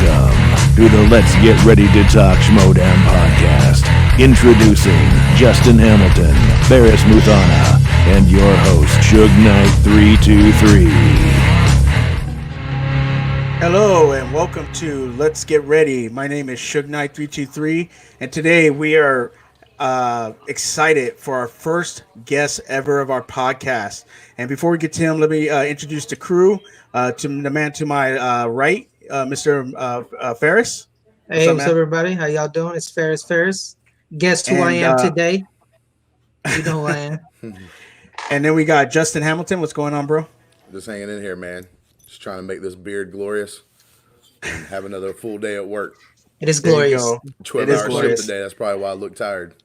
Welcome to the Let's Get Ready to Talk Schmoedown podcast. Introducing Justin Hamilton, Ferris Muthana, and your host, Suge Knight 323. Hello and welcome to Let's Get Ready. My name is Suge Knight 323, and today we are excited for our first guest ever of our podcast. And before we get to him, let me introduce the crew. To the man to my right, Mr. Ferris. Hey, what's up, everybody? How y'all doing? It's Ferris. Guess who I am today? You know who I am. And then we got Justin Hamilton. What's going on, bro? Just hanging in here, man. Just trying to make this beard glorious and have another full day at work. It is glorious. 12-hour shift today. That's probably why I look tired.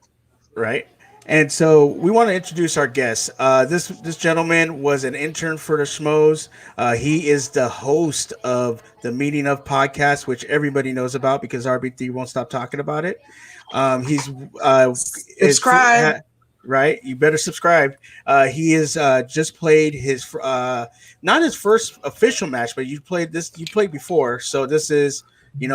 Right. And so we want to introduce our guest. This gentleman was an intern for the Schmoes. He is the host of the Meeting of podcast, which everybody knows about because RB3 won't stop talking about it. He's subscribe. Right. You better subscribe. He is just played his not his first official match, but you played before. So this is,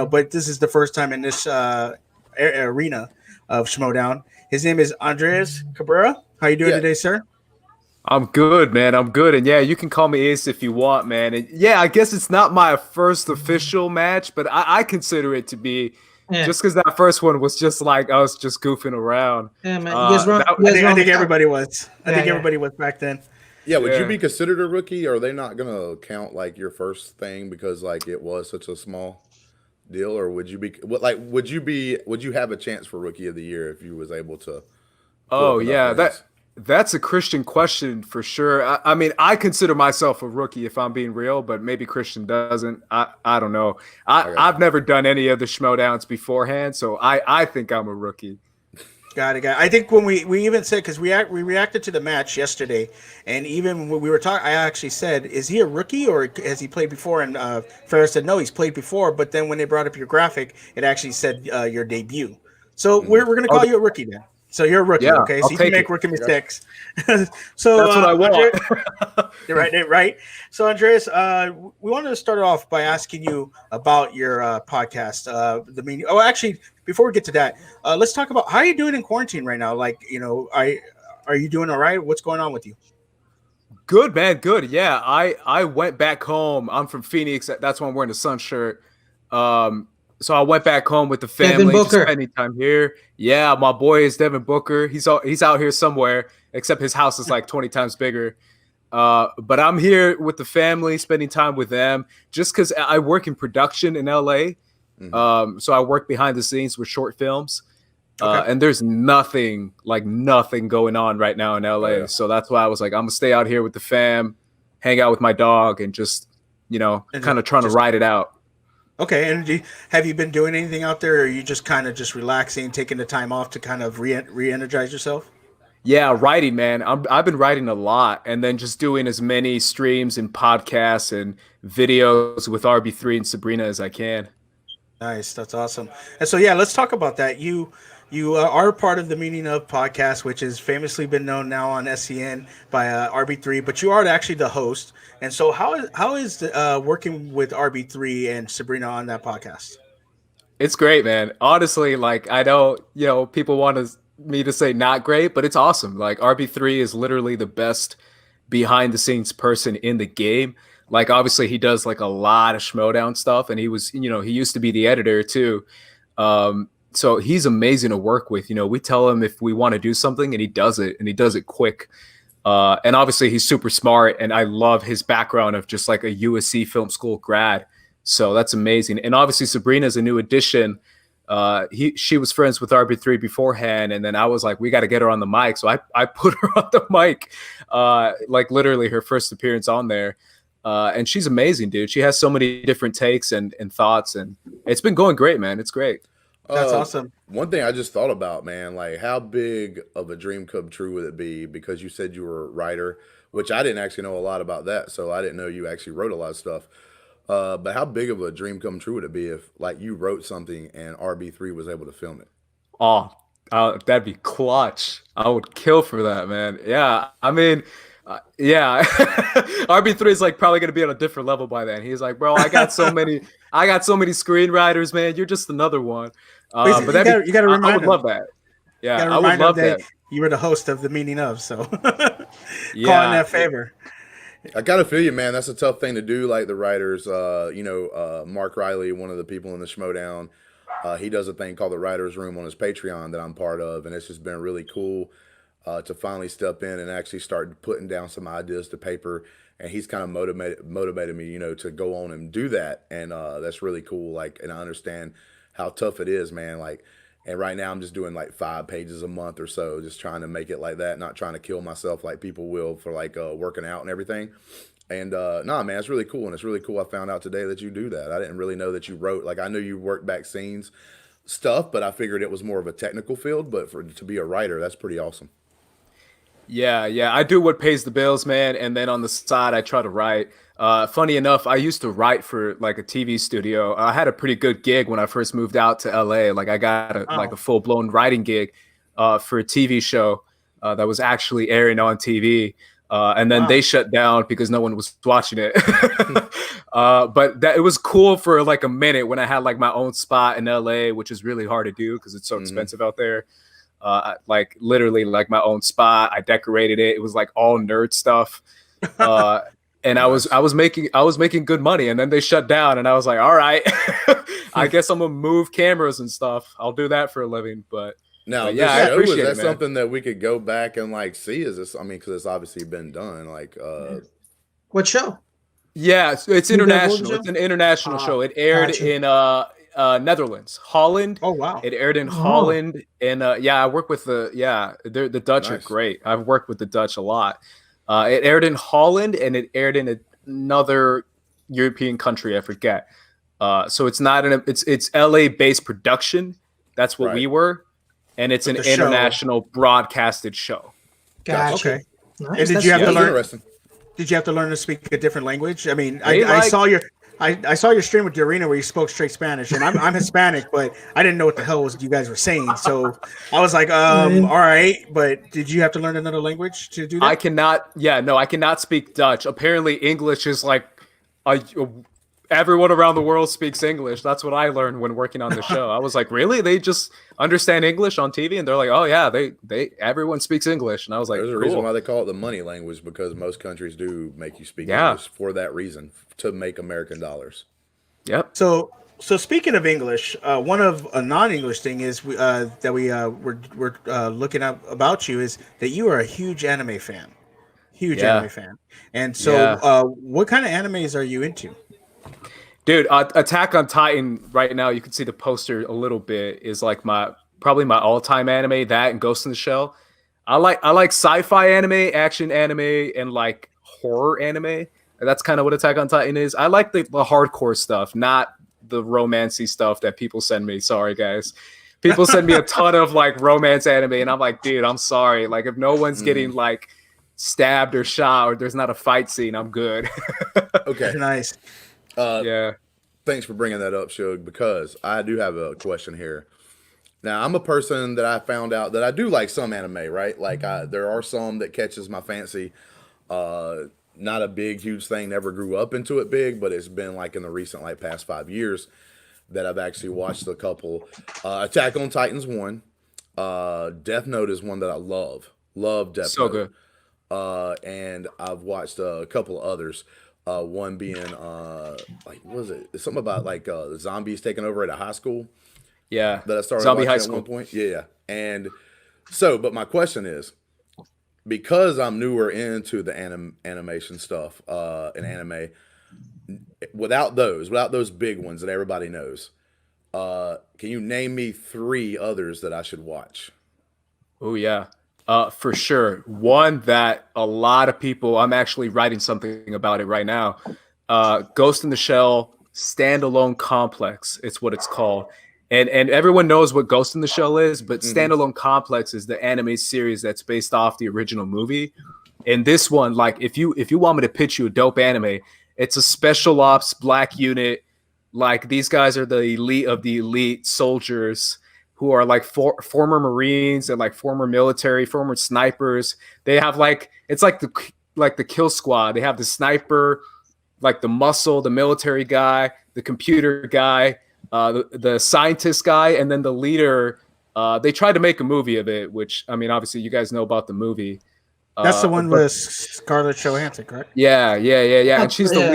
but this is the first time in this arena of Schmoedown. His name is Andres Cabrera. How you doing today, sir? I'm good, man. I'm good. And yeah, you can call me Ace if you want, man. And yeah, I guess it's not my first official match, but I consider it to be just because that first one was just like us just goofing around. Yeah, man. I think everybody was. I think everybody was back then. Yeah, would you be considered a rookie, or are they not going to count like your first thing because like it was such a small deal, or would you have a chance for Rookie of the Year if you was able to? Oh yeah, that's a Christian question for sure. I mean, I consider myself a rookie if I'm being real, but maybe Christian doesn't. I don't know. I've never done any of the Schmoedowns beforehand, so I think I'm a rookie. Got it. I think when we even said, because we reacted to the match yesterday, and even when we were talking, I actually said, is he a rookie or has he played before? And Ferris said, no, he's played before. But then when they brought up your graphic, it actually said your debut. So we're going to call you a rookie then. So you're a rookie, okay? So you can make rookie mistakes. So that's what I want. right. So Andreas, we wanted to start off by asking you about your podcast. Actually, before we get to that, let's talk about how are you doing in quarantine right now? Like, are you doing all right? What's going on with you? Good, man. Good. Yeah, I went back home. I'm from Phoenix. That's why I'm wearing the Sun shirt. So I went back home with the family, just spending time here. Yeah, my boy is Devin Booker. He's out here somewhere, except his house is like 20 times bigger. But I'm here with the family, spending time with them, just because I work in production in LA. Mm-hmm. So I work behind the scenes with short films. And there's nothing going on right now in LA. Yeah. So that's why I was like, I'm going to stay out here with the fam, hang out with my dog, and just, kind of trying to ride it out. Okay, and have you been doing anything out there, or are you just kind of just relaxing, taking the time off to kind of re-energize yourself? Yeah, writing, man. I've been writing a lot, and then just doing as many streams and podcasts and videos with RB3 and Sabrina as I can. Nice, that's awesome. And so, yeah, let's talk about that. You are part of the Meaning of podcast, which has famously been known now on SCN by RB3, but you are actually the host. And so how is working with RB3 and Sabrina on that podcast? It's great, man. Honestly, like I know, people want me to say not great, but it's awesome. Like RB3 is literally the best behind the scenes person in the game. Like obviously he does like a lot of Schmoedown stuff, and he was, he used to be the editor too. So he's amazing to work with. We tell him if we want to do something and he does it quick. And obviously he's super smart, and I love his background of just like a USC film school grad. So that's amazing. And obviously Sabrina's a new addition. She was friends with RB3 beforehand, and then I was like, we got to get her on the mic. So I put her on the mic, like literally her first appearance on there. And she's amazing, dude. She has so many different takes and thoughts, and it's been going great, man. It's great. That's awesome. One thing I just thought about, man, like how big of a dream come true would it be? Because you said you were a writer, which I didn't actually know a lot about that. So I didn't know you actually wrote a lot of stuff. But how big of a dream come true would it be if like you wrote something and RB3 was able to film it? Oh, that'd be clutch. I would kill for that, man. Yeah. I mean, Yeah, RB3 is like probably gonna be on a different level by then. He's like, bro, I got so many screenwriters, man. You're just another one. But But that you got to I remind would him. love that. You Yeah, got to I would remind him love that that. you were the host of the meaning of. So calling Yeah, that favor. I gotta feel you, man. That's a tough thing to do. Like the writers, Mark Riley, one of the people in the Schmoedown, he does a thing called the Writers Room on his Patreon that I'm part of, and it's just been really cool to finally step in and actually start putting down some ideas to paper. And he's kind of motivated me, to go on and do that, and that's really cool. Like, and I understand how tough it is, man. Like, and right now I'm just doing like 5 pages a month or so, just trying to make it like that, not trying to kill myself like people will for like working out and everything. And nah, man, it's really cool, and it's really cool. I found out today that you do that. I didn't really know that you wrote. Like, I knew you worked back scenes stuff, but I figured it was more of a technical field. But to be a writer, that's pretty awesome. yeah. I do what pays the bills, man, and then on the side, I try to write. Funny enough, I used to write for like a TV studio. I had a pretty good gig when I first moved out to LA. Like, I got a full blown writing gig for a TV show that was actually airing on TV. And then they shut down because no one was watching it. But it was cool for like a minute when I had like my own spot in LA, which is really hard to do because it's so expensive out there. Like literally like my own spot. I decorated it. It was like all nerd stuff. And nice. I was making good money, and then they shut down, and I was like, all right, I guess I'm gonna move cameras and stuff. I'll do that for a living. But now, yeah, I appreciate is that it, man. something that we could go back and like see? Is this? I mean, because it's obviously been done. Like, What show? yeah, it's You got international. one It's an international show. It aired gotcha. in Netherlands, Holland. Oh wow. It aired in Oh. Holland, and I work with the Dutch are Nice. great. I've worked with the Dutch a lot. It aired in Holland, and it aired in another European country. I forget. So it's not it's LA based production. That's what we were, and it's an the show- international broadcasted show. Gotcha. Okay. Nice. And did That's you have to good. learn? interesting. Did you have to learn to speak a different language? I mean, They I like- saw your stream with Dorina where you spoke straight Spanish, and I'm Hispanic, but I didn't know what the hell you guys were saying. So I was like, all right. But did you have to learn another language to do that? I cannot speak Dutch. Apparently, English is like everyone around the world speaks English. That's what I learned when working on the show. I was like, really? They just understand English on TV? And they're like, oh yeah, everyone speaks English. And I was like, There's a cool. reason why they call it the money language, because most countries do make you speak Yeah. English for that reason, to make American dollars. Yep. So speaking of English, one of a non-English thing is that we're looking up about you is that you are a huge anime fan, anime fan. And so, what kind of animes are you into? Dude, Attack on Titan right now, you can see the poster a little bit, is like probably my all-time anime, that and Ghost in the Shell. I like sci-fi anime, action anime, and like horror anime. That's kind of what Attack on Titan is. I like the hardcore stuff, not the romancy stuff that people send me. Sorry, guys. People send me a ton of like romance anime, and I'm like, dude, I'm sorry. Like, if no one's getting like stabbed or shot, or there's not a fight scene, I'm good. Okay. Nice. Yeah. Thanks for bringing that up, Suge, because I do have a question here. Now, I'm a person that I found out that I do like some anime, right? Like, there are some that catches my fancy. Not a big, huge thing. Never grew up into it big, but it's been like in the recent, like past 5 years that I've actually watched a couple. Attack on Titan's one. Death Note is one that I love. Love Death So Note. good. And I've watched a couple of others. One being like, what was it? Something about like the zombies taking over at a high school. Yeah. That I started Zombie watching High at School. one point. Yeah. And so, but my question is, because I'm newer into the animation stuff and anime, without those big ones that everybody knows, can you name me 3 others that I should watch? Oh yeah. For sure. One that a lot of people, I'm actually writing something about it right now. Ghost in the Shell Standalone Complex. It's what it's called. And everyone knows what Ghost in the Shell is, but Standalone Complex is the anime series that's based off the original movie. And this one, like, if you want me to pitch you a dope anime, it's a special ops black unit. Like, these guys are the elite of the elite soldiers who are like former Marines and like former military, former snipers. They have like, it's like the like the kill squad. They have the sniper, like the muscle, the military guy, the computer guy, the scientist guy, and then the leader. They tried to make a movie of it, which, I mean, obviously you guys know about the movie. That's the one with Scarlett Johansson, correct? Yeah. And she's the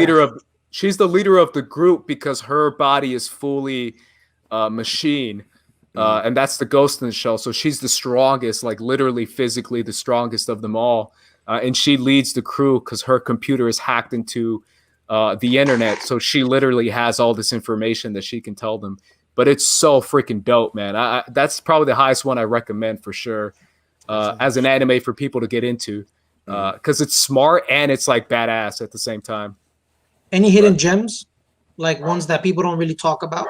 leader of the group because her body is fully machine. And that's the ghost in the shell. So she's the strongest, like literally physically the strongest of them all. And she leads the crew because her computer is hacked into the internet. So she literally has all this information that she can tell them. But it's so freaking dope, man. That's probably the highest one I recommend for sure as an anime for people to get into. Because it's smart and it's like badass at the same time. Any hidden gems? Like ones that people don't really talk about?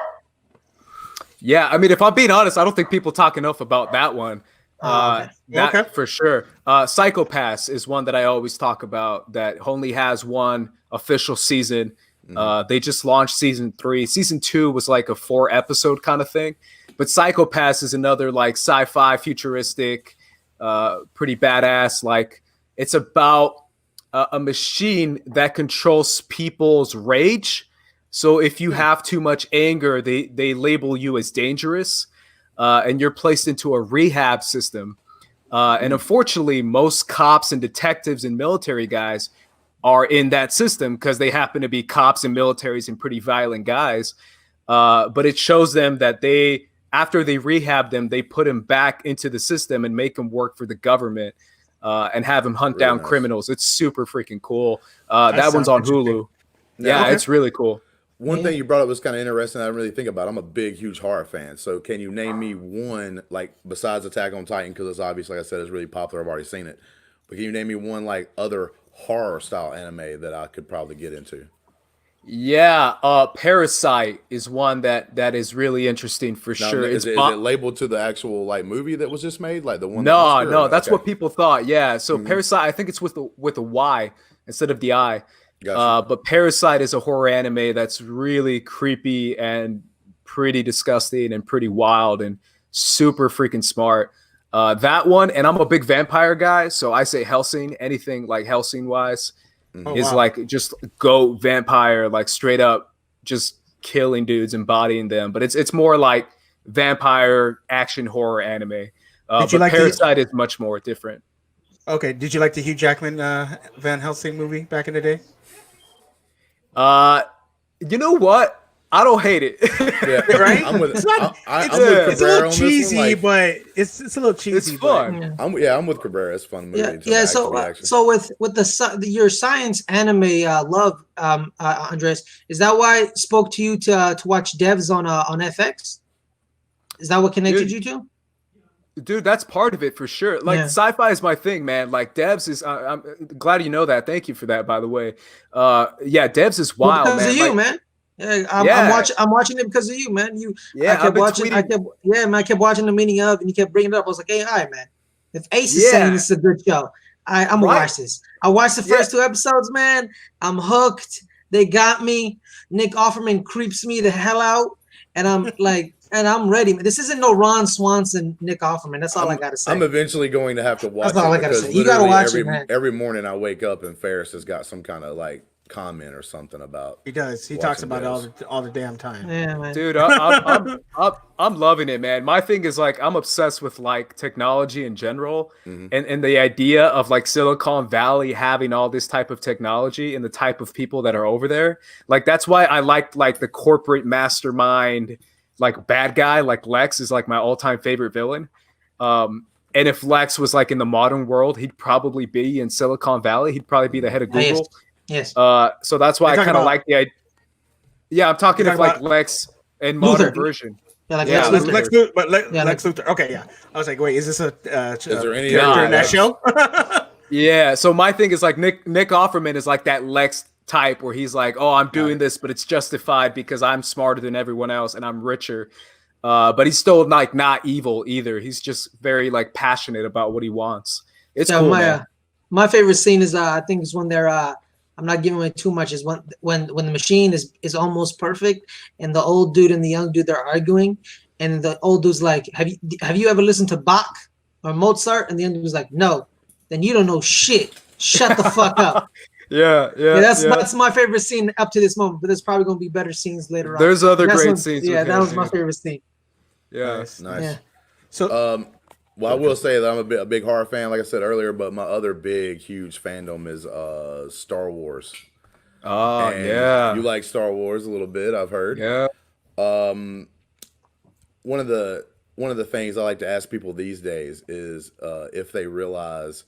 Yeah, I mean, if I'm being honest, I don't think people talk enough about that one. That for sure. Psychopaths is one that I always talk about that only has one official season. They just launched season 3. Season 2 was like a 4-episode kind of thing. But Psychopaths is another like sci-fi futuristic, pretty badass. Like it's about a machine that controls people's rage. So if you have too much anger, they label you as dangerous, and you're placed into a rehab system. And unfortunately, most cops and detectives and military guys are in that system because they happen to be cops and militaries and pretty violent guys. But it shows them that after they rehab them, they put them back into the system and make them work for the government and have them hunt down criminals. It's super freaking cool. That one's on Hulu. Yeah, it's really cool. One thing you brought up was kind of interesting. I didn't really think about. I'm a big, huge horror fan. So can you name me one, like, besides Attack on Titan, because it's obvious, like I said, it's really popular. I've already seen it. But can you name me one, like, other horror-style anime that I could probably get into? Yeah, Parasite is one that is really interesting for sure. Is it labeled to the actual, like, movie that was just made? Like, the one? No, that's what people thought. Yeah, so Parasite, I think it's with a Y instead of the I. Gotcha. But Parasite is a horror anime that's really creepy and pretty disgusting and pretty wild and super freaking smart. That one, and I'm a big vampire guy, so I say Hellsing. Anything like Hellsing wise is like just go vampire, like straight up just killing dudes, embodying them. But it's more like vampire action horror anime. But Parasite is much more different. Okay, did you like the Hugh Jackman Van Helsing movie back in the day? You know what? I don't hate it. Yeah, right? I'm with Cabrera. It's a little cheesy, but it's a little cheesy. It's fun. I'm with Cabrera. It's a fun movie. Yeah. So with your science anime love, Andres, is that why it spoke to you to watch Devs on FX? Is that what connected you to? Dude, that's part of it for sure. Like sci-fi is my thing, man. Like Devs is. I'm glad you know that. Thank you for that, by the way. Devs is wild, because man. Of you, man. I'm watching it because of you, man. I kept watching the meaning of, and you kept bringing it up. I was like, hey, all right, man. If Ace is saying this is a good show, I'm gonna watch this. I watched the first 2 episodes, man. I'm hooked. They got me. Nick Offerman creeps me the hell out, and I'm like. And I'm ready. This isn't no Ron Swanson, Nick Offerman. That's all I gotta say. I'm eventually going to have to watch. That's all I gotta say. You gotta watch it, man. Every morning I wake up and Ferris has got some kind of like comment or something about. He does. He talks about it all the damn time. Yeah, man. Dude, I'm loving it, man. My thing is like I'm obsessed with like technology in general, and the idea of like Silicon Valley having all this type of technology and the type of people that are over there. Like that's why I like the corporate mastermind. Like bad guy, like Lex is like my all-time favorite villain. And if Lex was like in the modern world, he'd probably be in Silicon Valley. He'd probably be the head of Google. Yes. So that's why I kind of like the idea. Yeah, I'm talking of like Lex in modern version. Yeah, like Lex Luthor. Okay, yeah. I was like, wait, is this a is there any character in that show? Yeah. So my thing is like Nick Offerman is like that Lex type where he's like, oh, I'm doing this, but it's justified because I'm smarter than everyone else and I'm richer. But he's still like not evil either. He's just very like passionate about what he wants. It's cool. My favorite scene is I think it's when they're I'm not giving away too much, is when the machine is almost perfect and the old dude and the young dude they're arguing, and the old dude's like, have you ever listened to Bach or Mozart? And the young dude was like, no. Then you don't know shit. Shut the fuck up. Yeah. That's my favorite scene up to this moment, but there's probably gonna be better scenes later on. There's other great scenes. Yeah, that was my favorite scene. Yeah, nice. Yeah. So, well, I will say that I'm a big horror fan, like I said earlier, but my other big, huge fandom is Star Wars. Oh, and yeah. You like Star Wars a little bit, I've heard. Yeah. One of the things I like to ask people these days is if they realize.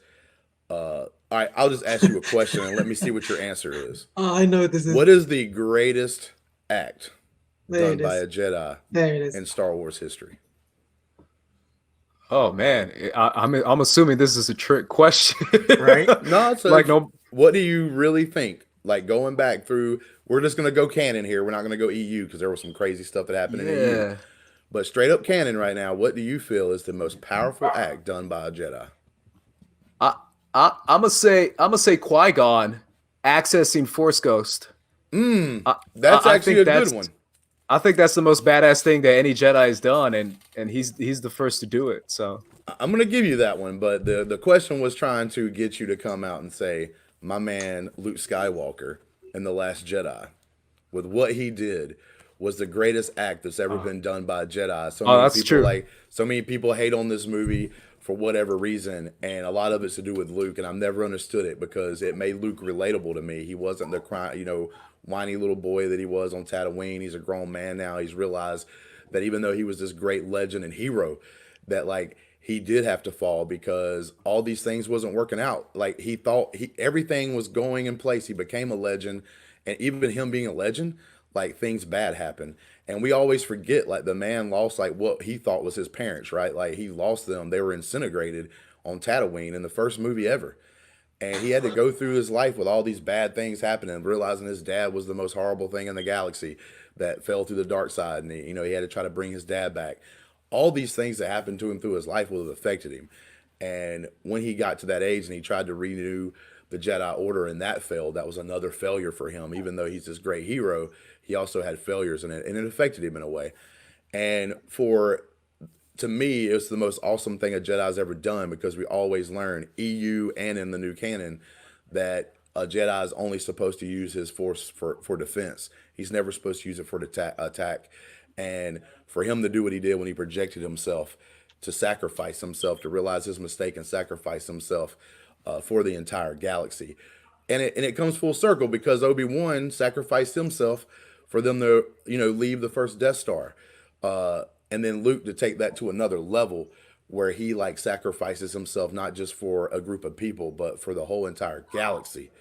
All right, I'll just ask you a question and let me see what your answer is. Oh, I know what this is. What is the greatest act done by a Jedi in Star Wars history? Oh man, I'm assuming this is a trick question, right? No, it's no. What do you really think? Like going back through, we're just gonna go canon here. We're not gonna go EU because there was some crazy stuff that happened in EU. But straight up canon right now, what do you feel is the most powerful act done by a Jedi? I'm gonna say Qui-Gon accessing Force Ghost. That's actually a good one. I think that's the most badass thing that any Jedi has done, and he's the first to do it. So I'm gonna give you that one, but the question was trying to get you to come out and say, my man Luke Skywalker in The Last Jedi, with what he did, was the greatest act that's ever been done by a Jedi. That's true. So many people hate on this movie for whatever reason, and a lot of it's to do with Luke, and I've never understood it because it made Luke relatable to me. He wasn't the whiny little boy that he was on Tatooine. He's a grown man now. He's realized that even though he was this great legend and hero, that he did have to fall because all these things wasn't working out. He thought everything was going in place. He became a legend, and even him being a legend, things bad happen. And we always forget, the man lost, what he thought was his parents, right? He lost them. They were incinerated on Tatooine in the first movie ever. And he had to go through his life with all these bad things happening, realizing his dad was the most horrible thing in the galaxy that fell through the dark side. And he had to try to bring his dad back. All these things that happened to him through his life would have affected him. And when he got to that age and he tried to renew the Jedi Order and that failed, that was another failure for him. Even though he's this great hero, he also had failures in it, and it affected him in a way. And to me, it's the most awesome thing a Jedi's ever done because we always learn, EU and in the new canon, that a Jedi is only supposed to use his force for defense. He's never supposed to use it for attack. And for him to do what he did when he projected himself, to sacrifice himself, to realize his mistake and sacrifice himself for the entire galaxy. And it comes full circle because Obi-Wan sacrificed himself for them to, leave the first Death Star. And then Luke to take that to another level where he sacrifices himself, not just for a group of people, but for the whole entire galaxy.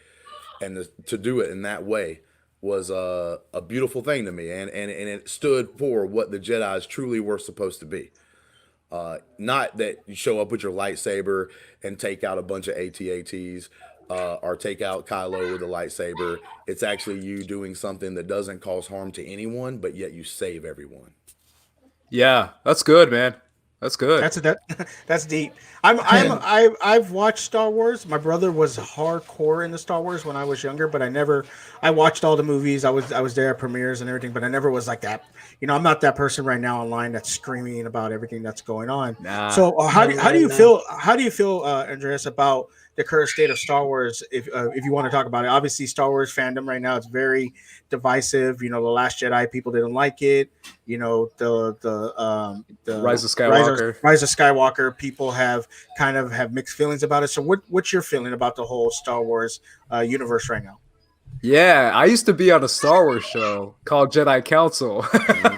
And to do it in that way was a beautiful thing to me. And it stood for what the Jedis truly were supposed to be. Not that you show up with your lightsaber and take out a bunch of AT-ATs or take out Kylo with a lightsaber. It's actually you doing something that doesn't cause harm to anyone, but yet you save everyone. Yeah, that's good, man. That's good. That's deep. I've watched Star Wars. My brother was hardcore into Star Wars when I was younger, but I watched all the movies. I was there at premieres and everything, but I never was like that. I'm not that person right now online that's screaming about everything that's going on. Nah, so how do you feel? How do you feel, Andreas, about the current state of Star Wars? If you want to talk about it, obviously Star Wars fandom right now is very divisive. The Last Jedi, people didn't like it. The Rise of Skywalker. People have kind of mixed feelings about it. So what's your feeling about the whole Star Wars universe right now? Yeah, I used to be on a Star Wars show called Jedi Council.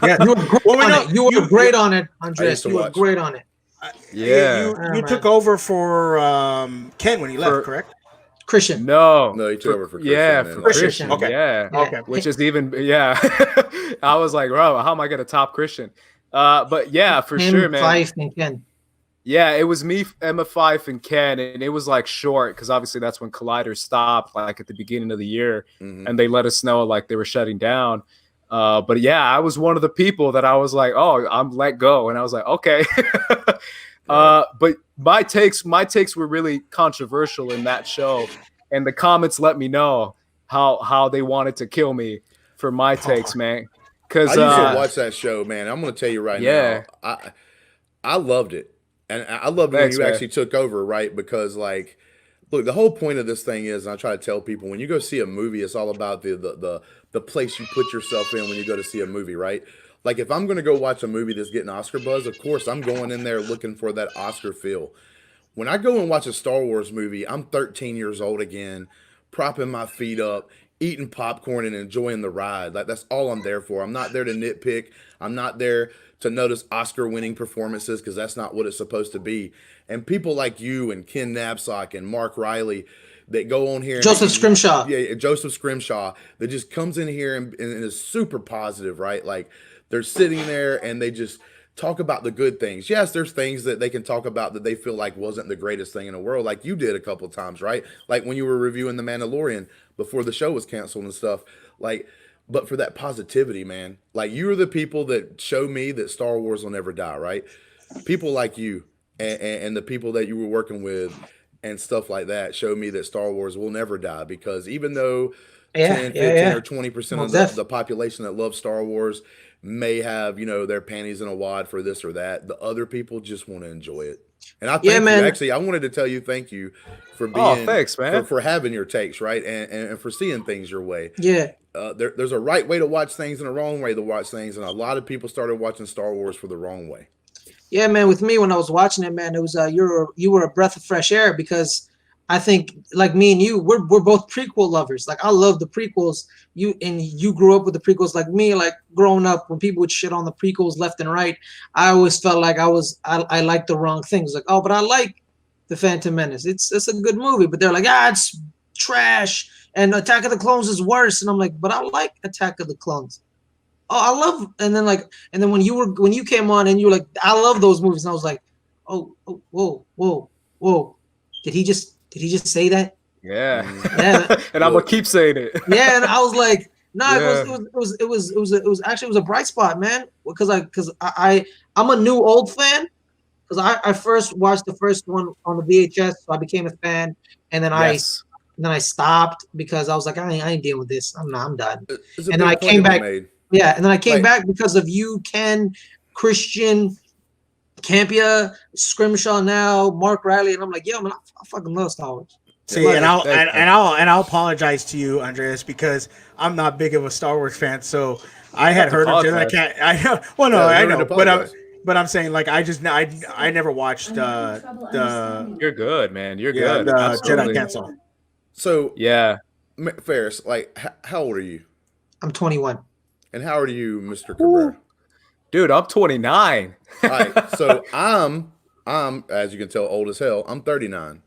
Yeah, you were great on it, Andres. You were great on it. Yeah, you took over for Ken when he left, correct? Christian. No, he took over for Christian. Yeah, for Christian. Okay. Yeah. Okay. Which is even I was like, bro, how am I gonna top Christian? But yeah, for sure, man. Fife and Ken. Yeah, it was me, Emma Fife, and Ken, and it was short because obviously that's when Collider stopped, at the beginning of the year, and they let us know they were shutting down. But yeah, I was one of the people that I was like, oh, I'm let go, and I was like, okay. But my takes were really controversial in that show, and the comments let me know how they wanted to kill me for my takes, man. Because I used to watch that show, man. I'm going to tell you right now, I loved it. And I loved when you actually took over, right? Because Look, the whole point of this thing is, and I try to tell people, when you go see a movie, it's all about the place you put yourself in when you go to see a movie, right? Like if I'm going to go watch a movie that's getting Oscar buzz, of course I'm going in there looking for that Oscar feel. When I go and watch a Star Wars movie, I'm 13 years old again, propping my feet up, eating popcorn and enjoying the ride. Like that's all I'm there for. I'm not there to nitpick. I'm not there to notice Oscar-winning performances because that's not what it's supposed to be. And people like you and Ken Knapsack and Mark Riley that go on here. Joseph Scrimshaw. Yeah, Joseph Scrimshaw that just comes in here and is super positive, right? Like they're sitting there and they just talk about the good things. Yes, there's things that they can talk about that they feel like wasn't the greatest thing in the world, like you did a couple of times, right? Like when you were reviewing The Mandalorian before the show was canceled and stuff. Like, but for that positivity, man, like you are the people that show me that Star Wars will never die, right? People like you and the people that you were working with and stuff like that show me that Star Wars will never die, because even though 10, 15, or 20% of the population that loves Star Wars may have, you know, their panties in a wad for this or that, the other people just want to enjoy it. And I thank you. Actually, I wanted to tell you thank you for being, thanks, man. For having your takes, right? And for seeing things your way. Yeah. There's a right way to watch things and a wrong way to watch things. And a lot of people started watching Star Wars for the wrong way. Yeah, man. With me, when I was watching it, man, it was you were a breath of fresh air, because I think like me and you, we're both prequel lovers. Like I love the prequels. You grew up with the prequels like me. Like growing up, when people would shit on the prequels left and right, I always felt like I liked the wrong things. Like, oh, but I like the Phantom Menace. It's a good movie. But they're like, it's trash, and Attack of the Clones is worse. And I'm like, but I like Attack of the Clones. Oh, I love. And then when you came on and you were like, I love those movies, and I was like, oh, whoa. Did he just say that? Yeah. And I'm gonna keep saying it. Yeah, and I was like, it was actually a bright spot, man. Because I'm a new old fan. Because I first watched the first one on the VHS, so I became a fan, and then I stopped because I was like, I ain't dealing with this. I'm done. And then I came back. Yeah, and then I came back because of you, Ken, Christian, Campia, Scrimshaw now, Mark Riley, and I'm like, yo, man, I fucking love Star Wars. See, and I'll apologize to you, Andreas, because I'm not big of a Star Wars fan. So I had heard of Jedi. I know. Well, no, I know, but I'm saying like I never watched the. You're good, man. You're good. The Jedi Council. So Ferris, like, how old are you? I'm 21. And how old are you, Mr. Cabrera? Dude, I'm 29. All right, so I'm as you can tell, old as hell. I'm 39,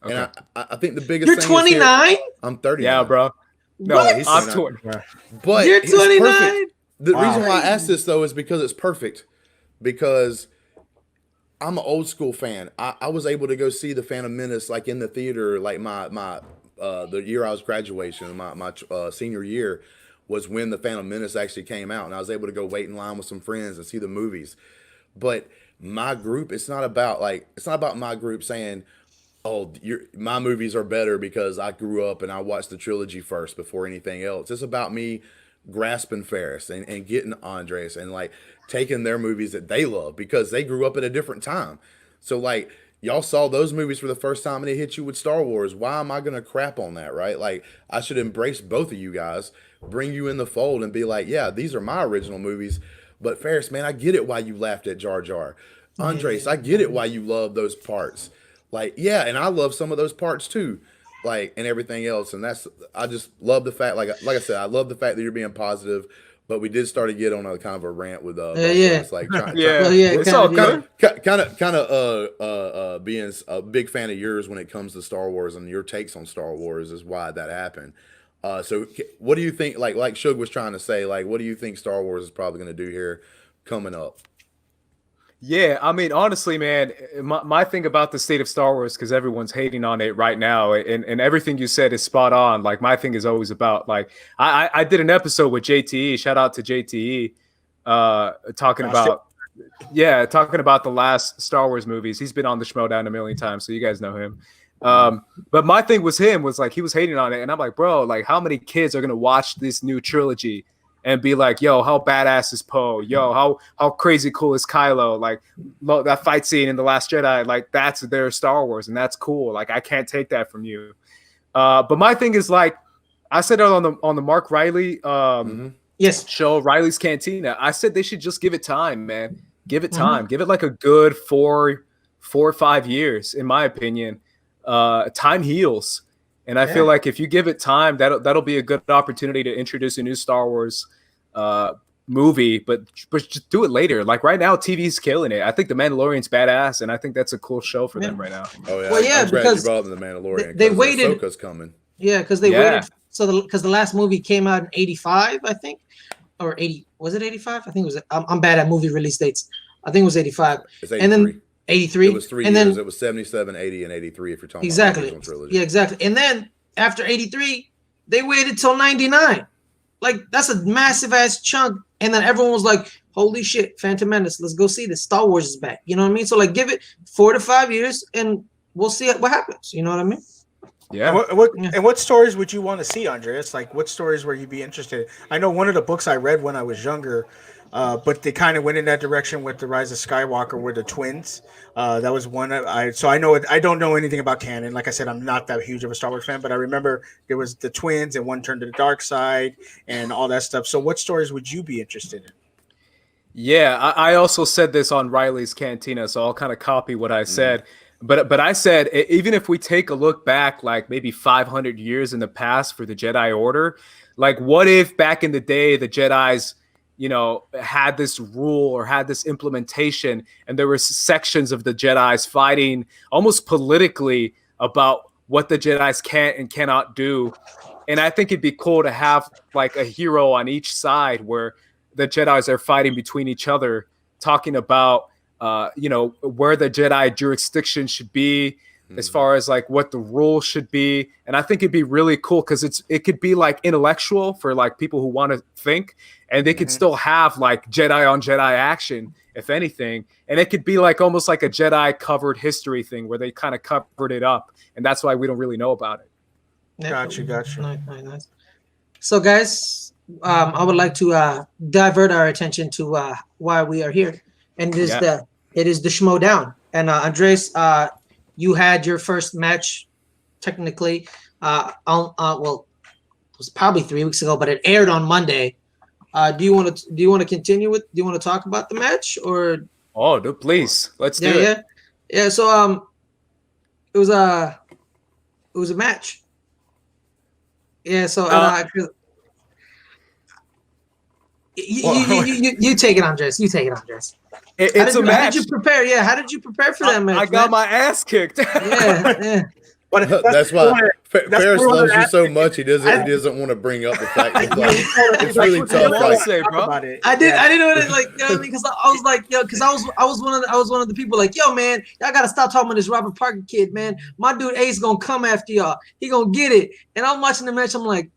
and I think the biggest. You're 29. I'm 39. Yeah, bro. No, what? I'm 20. But you're 29. The reason why I asked this though is because it's perfect. Because I'm an old school fan. I was able to go see the Phantom Menace like in the theater, like my the year I was graduation, my senior year was when the Phantom Menace actually came out, and I was able to go wait in line with some friends and see the movies. But my group, it's not about my group saying, oh, my movies are better because I grew up and I watched the trilogy first before anything else. It's about me grasping Ferris and getting Andres and like taking their movies that they love because they grew up at a different time. So like y'all saw those movies for the first time and it hit you with Star Wars. Why am I going to crap on that, right? Like I should embrace both of you guys, bring you in the fold and be like, yeah, these are my original movies. But Ferris, man, I get it why you laughed at Jar Jar. Andres, I get it why you love those parts. Like, yeah, and I love some of those parts too. Like, and everything else. And I just love the fact, like I said, I love the fact that you're being positive, but we did start to get on a kind of a rant with it's like it's all being a big fan of yours when it comes to Star Wars and your takes on Star Wars is why that happened. So what do you think, like Suge was trying to say, like, what do you think Star Wars is probably going to do here coming up? Yeah, I mean, honestly, man, my thing about the state of Star Wars, because everyone's hating on it right now, and everything you said is spot on. Like, my thing is always about, like, I did an episode with JTE, shout out to JTE, talking about the last Star Wars movies. He's been on the Schmoedown a million times, so you guys know him. But my thing was like, he was hating on it, and I'm like, bro, like, how many kids are going to watch this new trilogy and be like, yo, how badass is Poe? Yo, how crazy cool is Kylo? Like that fight scene in The Last Jedi, like that's their Star Wars, and that's cool. Like I can't take that from you. But my thing is, like I said on the Mark Riley show, Riley's Cantina, I said they should just give it time, man. Give it time. Give it like a good 4 or 5 years, in my opinion. Time heals. And I feel like if you give it time, that'll be a good opportunity to introduce a new Star Wars movie, but just do it later. Like right now, TV's killing it. I think The Mandalorian's badass, and I think that's a cool show for them right now. Oh yeah, well, yeah, because you brought up The Mandalorian. They waited. Ahsoka's coming. Yeah, because they waited. So because the last movie came out in '85, I think, or 80. Was it 85? I think it was. I'm bad at movie release dates. I think it was 85. It's 83. And then 83. It was 3 years. Then, it was 77, 80, and 83. If you're talking about the original trilogy. Yeah, exactly. And then after 83, they waited till 99. Like that's a massive ass chunk. And then everyone was like, "Holy shit, Phantom Menace! Let's go see this. Star Wars is back." You know what I mean? So like, give it 4 to 5 years, and we'll see what happens. You know what I mean? Yeah. And what stories would you want to see, Andreas? Like, what stories were you be interested in? I know one of the books I read when I was younger, but they kind of went in that direction with The Rise of Skywalker, were the twins. That was one. So I know I don't know anything about canon. Like I said, I'm not that huge of a Star Wars fan, but I remember there was the twins and one turned to the dark side and all that stuff. So what stories would you be interested in? Yeah, I also said this on Riley's Cantina, so I'll kind of copy what I said. But I said, even if we take a look back, like maybe 500 years in the past for the Jedi Order, like what if back in the day the Jedis, you know, had this rule or had this implementation, and there were sections of the Jedis fighting almost politically about what the Jedis can and cannot do. And I think it'd be cool to have like a hero on each side where the Jedis are fighting between each other, talking about you know, where the Jedi jurisdiction should be as far as like what the rules should be. And I think it'd be really cool because it could be like intellectual for like people who want to think, and they could still have like Jedi on Jedi action, if anything. And it could be like almost like a Jedi covered history thing where they kind of covered it up. And that's why we don't really know about it. Gotcha. Nice. So guys, I would like to divert our attention to why we are here. And it is the Schmoedown. And Andres, you had your first match, technically, well, it was probably 3 weeks ago, but it aired on Monday. Do you want to continue with? Do you want to talk about the match or? Oh, please, let's do it. Yeah. So it was a match. Yeah. So you take it, Andres. You take it, Andres. It's a match. How did you prepare? Yeah, how did you prepare for that match? I got my ass kicked. Yeah. But that's why Ferris loves you so much. He doesn't want to bring up the fact that like, it's really tough. Like, say, bro. I didn't know it. Like, you know what I mean? Because I was like, yo, because I was one of the people like, yo, man, y'all gotta stop talking about this Robert Parker kid, man. My dude Ace gonna come after y'all. He gonna get it. And I'm watching the match. I'm like.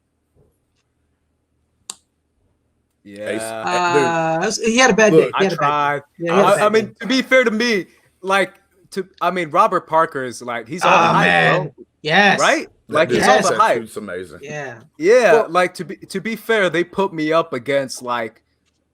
Yeah, he had a bad day. I tried. I mean, to be fair to me, Robert Parker is like he's all the hype, bro. Yes, right. Like he's all the hype. It's amazing. Yeah. Well, like to be fair, they put me up against like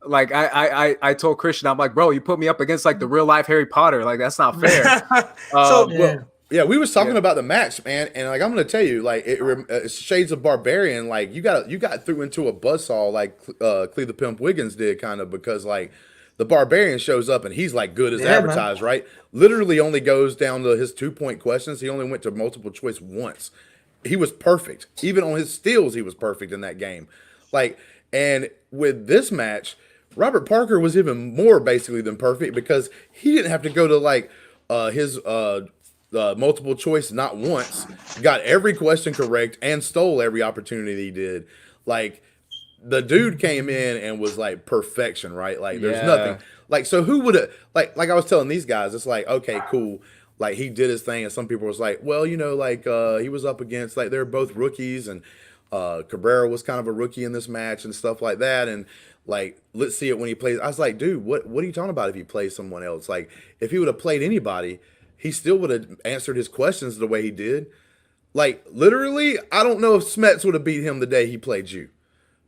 I told Christian, I'm like, bro, you put me up against like the real life Harry Potter. Like that's not fair. Yeah, we was talking about the match, man, and like I'm gonna tell you, like it's shades of Barbarian. Like you got threw into a buzzsaw like Cleve the Pimp Wiggins did, kind of, because like the Barbarian shows up and he's like good as advertised, man. Right? Literally only goes down to his 2-point questions. He only went to multiple choice once. He was perfect. Even on his steals, he was perfect in that game. Like, and with this match, Robert Parker was even more basically than perfect because he didn't have to go to like his multiple choice not once, got every question correct and stole every opportunity he did. Like the dude came in and was like perfection, right? Like there's nothing like, so who would have like I was telling these guys, it's like, okay, cool. Like he did his thing and some people was like, well, you know, like he was up against like they're both rookies and Cabrera was kind of a rookie in this match and stuff like that. And like, let's see it when he plays. I was like, dude, what are you talking about if he plays someone else? Like if he would have played anybody, he still would have answered his questions the way he did. Like, literally, I don't know if Smets would have beat him the day he played you.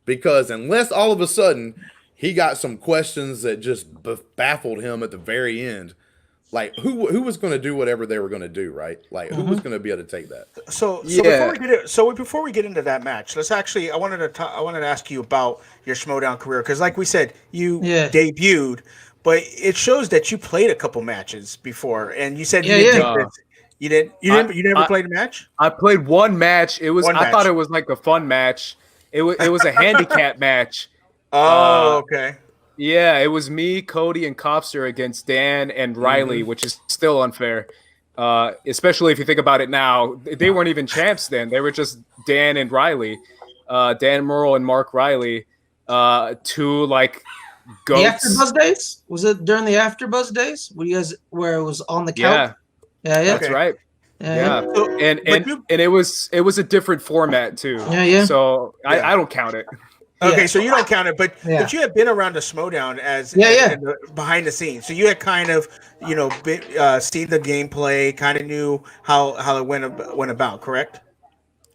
because unless all of a sudden he got some questions that just baffled him at the very end, like who was going to do whatever they were going to do, right? Like who was going to be able to take that? So before we get into that match, let's actually I wanted to ask you about your Schmoedown career, because like we said, you debuted, but it shows that you played a couple matches before, and you said you never played a match? I played one match. I thought it was like a fun match. It was a handicap match. Oh, okay. Yeah, it was me, Cody, and Copster against Dan and Riley, which is still unfair. Especially if you think about it now. They weren't even champs then. They were just Dan and Riley. Dan Murrell and Mark Riley. Two like goats. The AfterBuzz days? Was it during the AfterBuzz days? Where it was on the couch? Yeah, that's right. Yeah. And it was a different format too. Yeah. So I don't count it. Okay, so you don't count it, but you had been around the Schmoedown as behind the scenes, so you had kind of seen the gameplay, kind of knew how it went about, correct?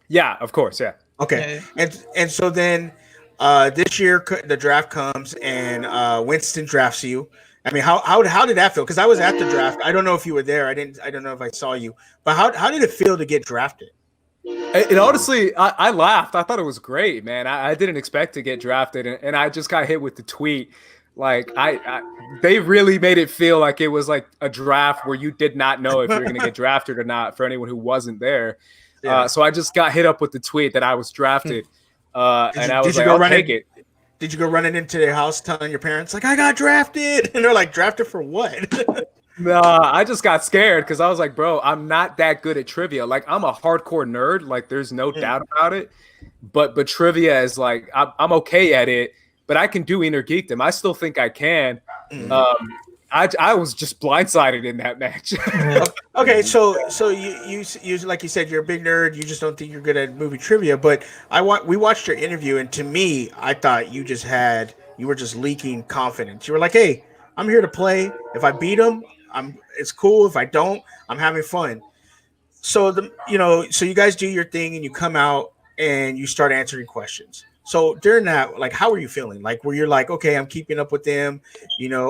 Yeah, of course, yeah. Okay, and so then this year the draft comes and Winston drafts you. I mean, how did that feel? Because I was at the draft. I don't know if you were there. I don't know if I saw you, but how did it feel to get drafted? It honestly, I laughed. I thought it was great, man. I didn't expect to get drafted, and I just got hit with the tweet. Like they really made it feel like it was like a draft where you did not know if you're going to get drafted or not for anyone who wasn't there. So I just got hit up with the tweet that I was drafted, and I was like, I'll take it. Did you go running into their house telling your parents like I got drafted, and they're like, drafted for what? No, I just got scared because I was like, bro, I'm not that good at trivia. Like, I'm a hardcore nerd. Like, there's no doubt about it. But trivia is like, I'm okay at it, but I can do Innergeekdom. I still think I can. I was just blindsided in that match. Okay, so you like you said, you're a big nerd. You just don't think you're good at movie trivia. But we watched your interview, and to me, I thought you were just leaking confidence. You were like, hey, I'm here to play. If I beat him, it's cool. If I don't, I'm having fun. So so you guys do your thing and you come out and you start answering questions. So during that, like, how were you feeling? Like, were you like, okay, I'm keeping up with them,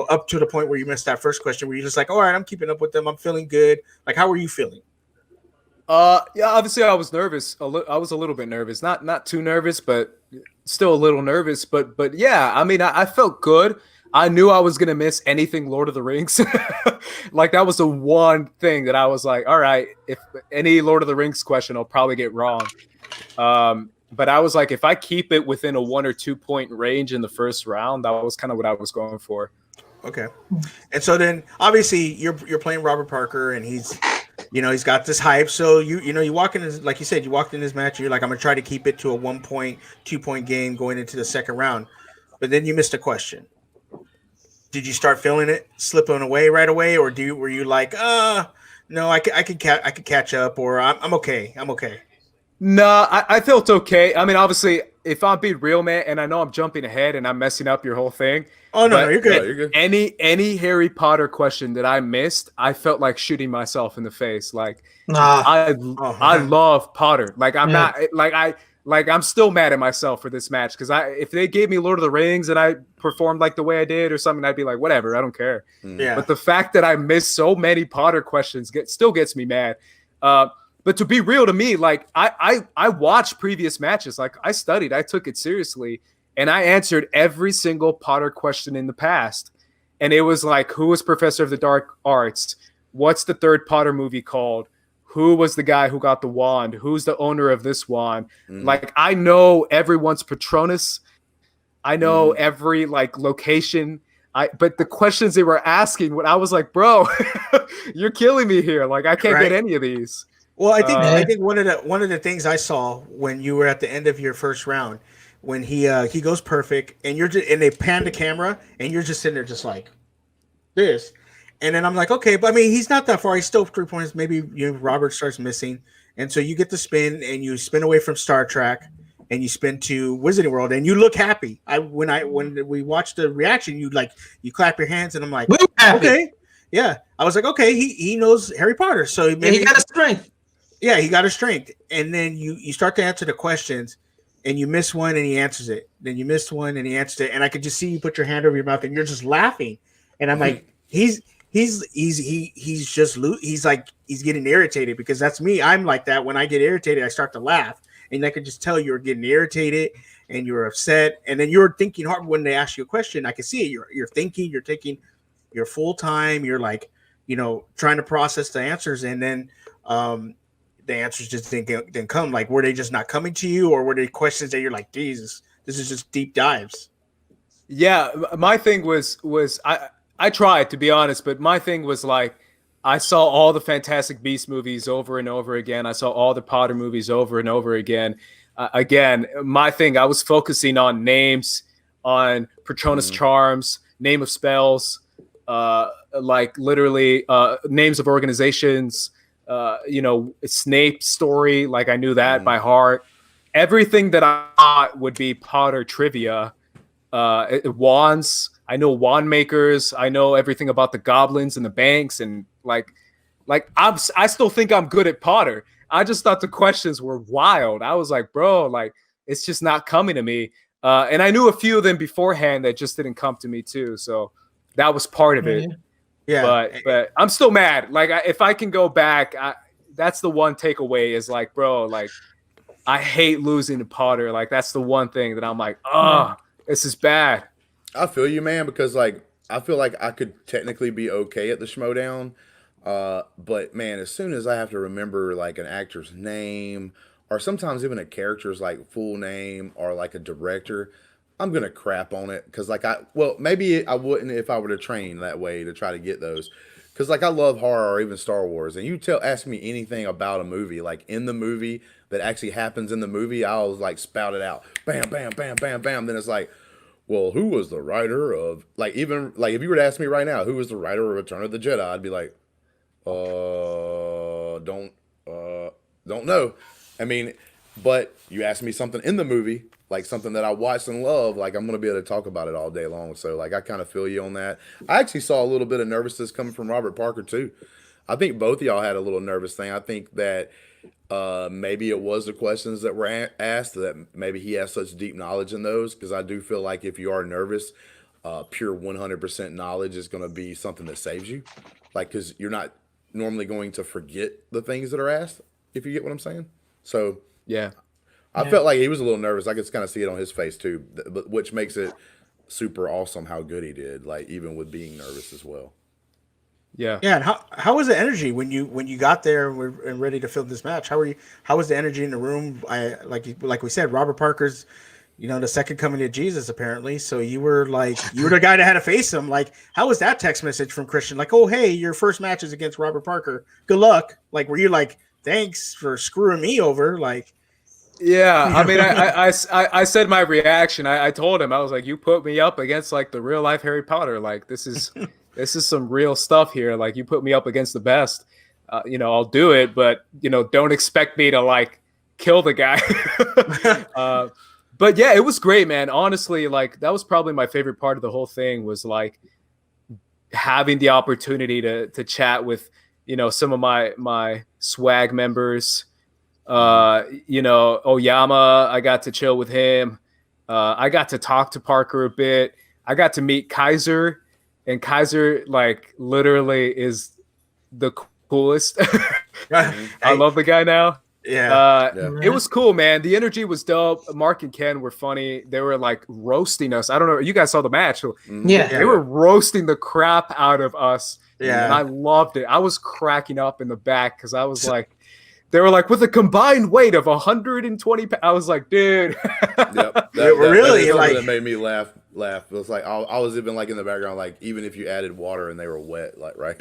up to the point where you missed that first question, where you're just like, all right, I'm keeping up with them. I'm feeling good. Like, how were you feeling? Yeah, obviously I was nervous. I was a little bit nervous, not too nervous, but still a little nervous. But yeah, I mean, I felt good. I knew I was going to miss anything Lord of the Rings. Like, that was the one thing that I was like, all right, if any Lord of the Rings question, I'll probably get wrong. But I was like, if I keep it within a 1 or 2 point range in the first round, that was kind of what I was going for. Okay. And so then obviously you're playing Robert Parker, and he's got this hype. So you walk in his, like you said, you walked in his match and you're like, I'm going to try to keep it to a 1 point, 2 point game going into the second round. But then you missed a question. Did you start feeling it slipping away right away, or were you like, no, I could catch up, or I'm okay. No, I felt okay. I mean, obviously, if I'm being real, man, and I know I'm jumping ahead and I'm messing up your whole thing. Oh no, you're good. You're good. Any Harry Potter question that I missed, I felt like shooting myself in the face. Like, I love Potter. Like, I'm not like I'm still mad at myself for this match, because if they gave me Lord of the Rings and I performed like the way I did or something, I'd be like, whatever, I don't care. Yeah. But the fact that I missed so many Potter questions still gets me mad. But to be real, to me, like I watched previous matches, like I studied, I took it seriously, and I answered every single Potter question in the past. And it was like, who was Professor of the Dark Arts? What's the third Potter movie called? Who was the guy who got the wand? Who's the owner of this wand? Like, I know everyone's Patronus. I know every like location. But the questions they were asking, when I was like, bro, you're killing me here. Like, I can't get any of these. Well, I think one of the things I saw when you were at the end of your first round, when he goes perfect, and and they pan the camera, and you're just sitting there just like this. And then I'm like, okay, but I mean, he's not that far. He's still 3 points. Maybe Robert starts missing. And so you get to spin, and you spin away from Star Trek, and you spin to Wizarding World, and you look happy. When we watched the reaction, you clap your hands, and I'm like, okay. Yeah. I was like, okay, he knows Harry Potter. So maybe he got a strength. Yeah, he got a strength. And then you start to answer the questions, and you miss one and he answers it. Then you missed one and he answered it. And I could just see you put your hand over your mouth and you're just laughing. And I'm like, he's getting irritated, because that's me. I'm like that. When I get irritated, I start to laugh. And I could just tell you're getting irritated and you're upset. And then you're thinking hard when they ask you a question. I can see it. You're thinking, you're taking your full time. You're like, trying to process the answers. And then the answers just didn't come. Like, were they just not coming to you, or were they questions that you're like, Jesus, this is just deep dives? Yeah, my thing was I tried, to be honest, but my thing was like, I saw all the Fantastic Beasts movies over and over again. I saw all the Potter movies over and over again. Again, my thing, I was focusing on names, on Patronus charms, name of spells, like literally names of organizations, Snape's story, like I knew that by heart. Everything that I thought would be Potter trivia, wands, I know wand makers, I know everything about the goblins and the banks, and like I still think I'm good at Potter. I just thought the questions were wild. I was like, bro, like it's just not coming to me. And I knew a few of them beforehand that just didn't come to me too. So that was part of it. Yeah. But I'm still mad. Like if I can go back, that's the one takeaway is like, bro, like I hate losing to Potter. Like that's the one thing that I'm like, this is bad. I feel you, man, because like I feel like I could technically be okay at the Schmoedown, but man, as soon as I have to remember like an actor's name, or sometimes even a character's like full name, or like a director, I'm gonna crap on it. Because like maybe I wouldn't if I were to train that way to try to get those. Because like I love horror or even Star Wars, and ask me anything about a movie, like in the movie that actually happens in the movie, I'll like spout it out, bam, bam, bam, bam, bam. Then it's like, well, who was the writer of, like, even, like, if you were to ask me right now, who was the writer of Return of the Jedi, I'd be like, don't know. I mean, but you ask me something in the movie, like something that I watched and love, like, I'm going to be able to talk about it all day long. So, like, I kind of feel you on that. I actually saw a little bit of nervousness coming from Robert Parker, too. I think both of y'all had a little nervous thing. I think that maybe it was the questions that were asked, that maybe he has such deep knowledge in those, because I do feel like if you are nervous, pure 100% knowledge is going to be something that saves you, like, because you're not normally going to forget the things that are asked, if you get what I'm saying. So yeah, I felt like he was a little nervous. I could kind of see it on his face too, which makes it super awesome how good he did, like even with being nervous as well. Yeah. And how was the energy when you got there and ready to film this match? How was the energy in the room? Like we said, Robert Parker's, the second coming of Jesus apparently. So you were the guy that had to face him. Like, how was that text message from Christian? Like, oh hey, your first match is against Robert Parker. Good luck. Like, were you like, thanks for screwing me over? Like, yeah, I mean, I said my reaction. I told him, I was like, you put me up against like the real life Harry Potter. Like this is some real stuff here. Like you put me up against the best. I'll do it, but don't expect me to like kill the guy. But yeah, it was great, man. Honestly, like that was probably my favorite part of the whole thing, was like having the opportunity to chat with some of my swag members. Oyama, I got to chill with him. I got to talk to Parker a bit. I got to meet Kaiser, and Kaiser like literally is the coolest. I love the guy now. It was cool, man. The energy was dope. Mark and Ken were funny. They were like roasting us. I don't know. You guys saw the match. They were roasting the crap out of us. Yeah. And I loved it. I was cracking up in the back because I was like, they were like, with a combined weight of 120 pounds. I was like, dude. That really like that made me laugh. It was like I was even like in the background, like even if you added water and they were wet, like right.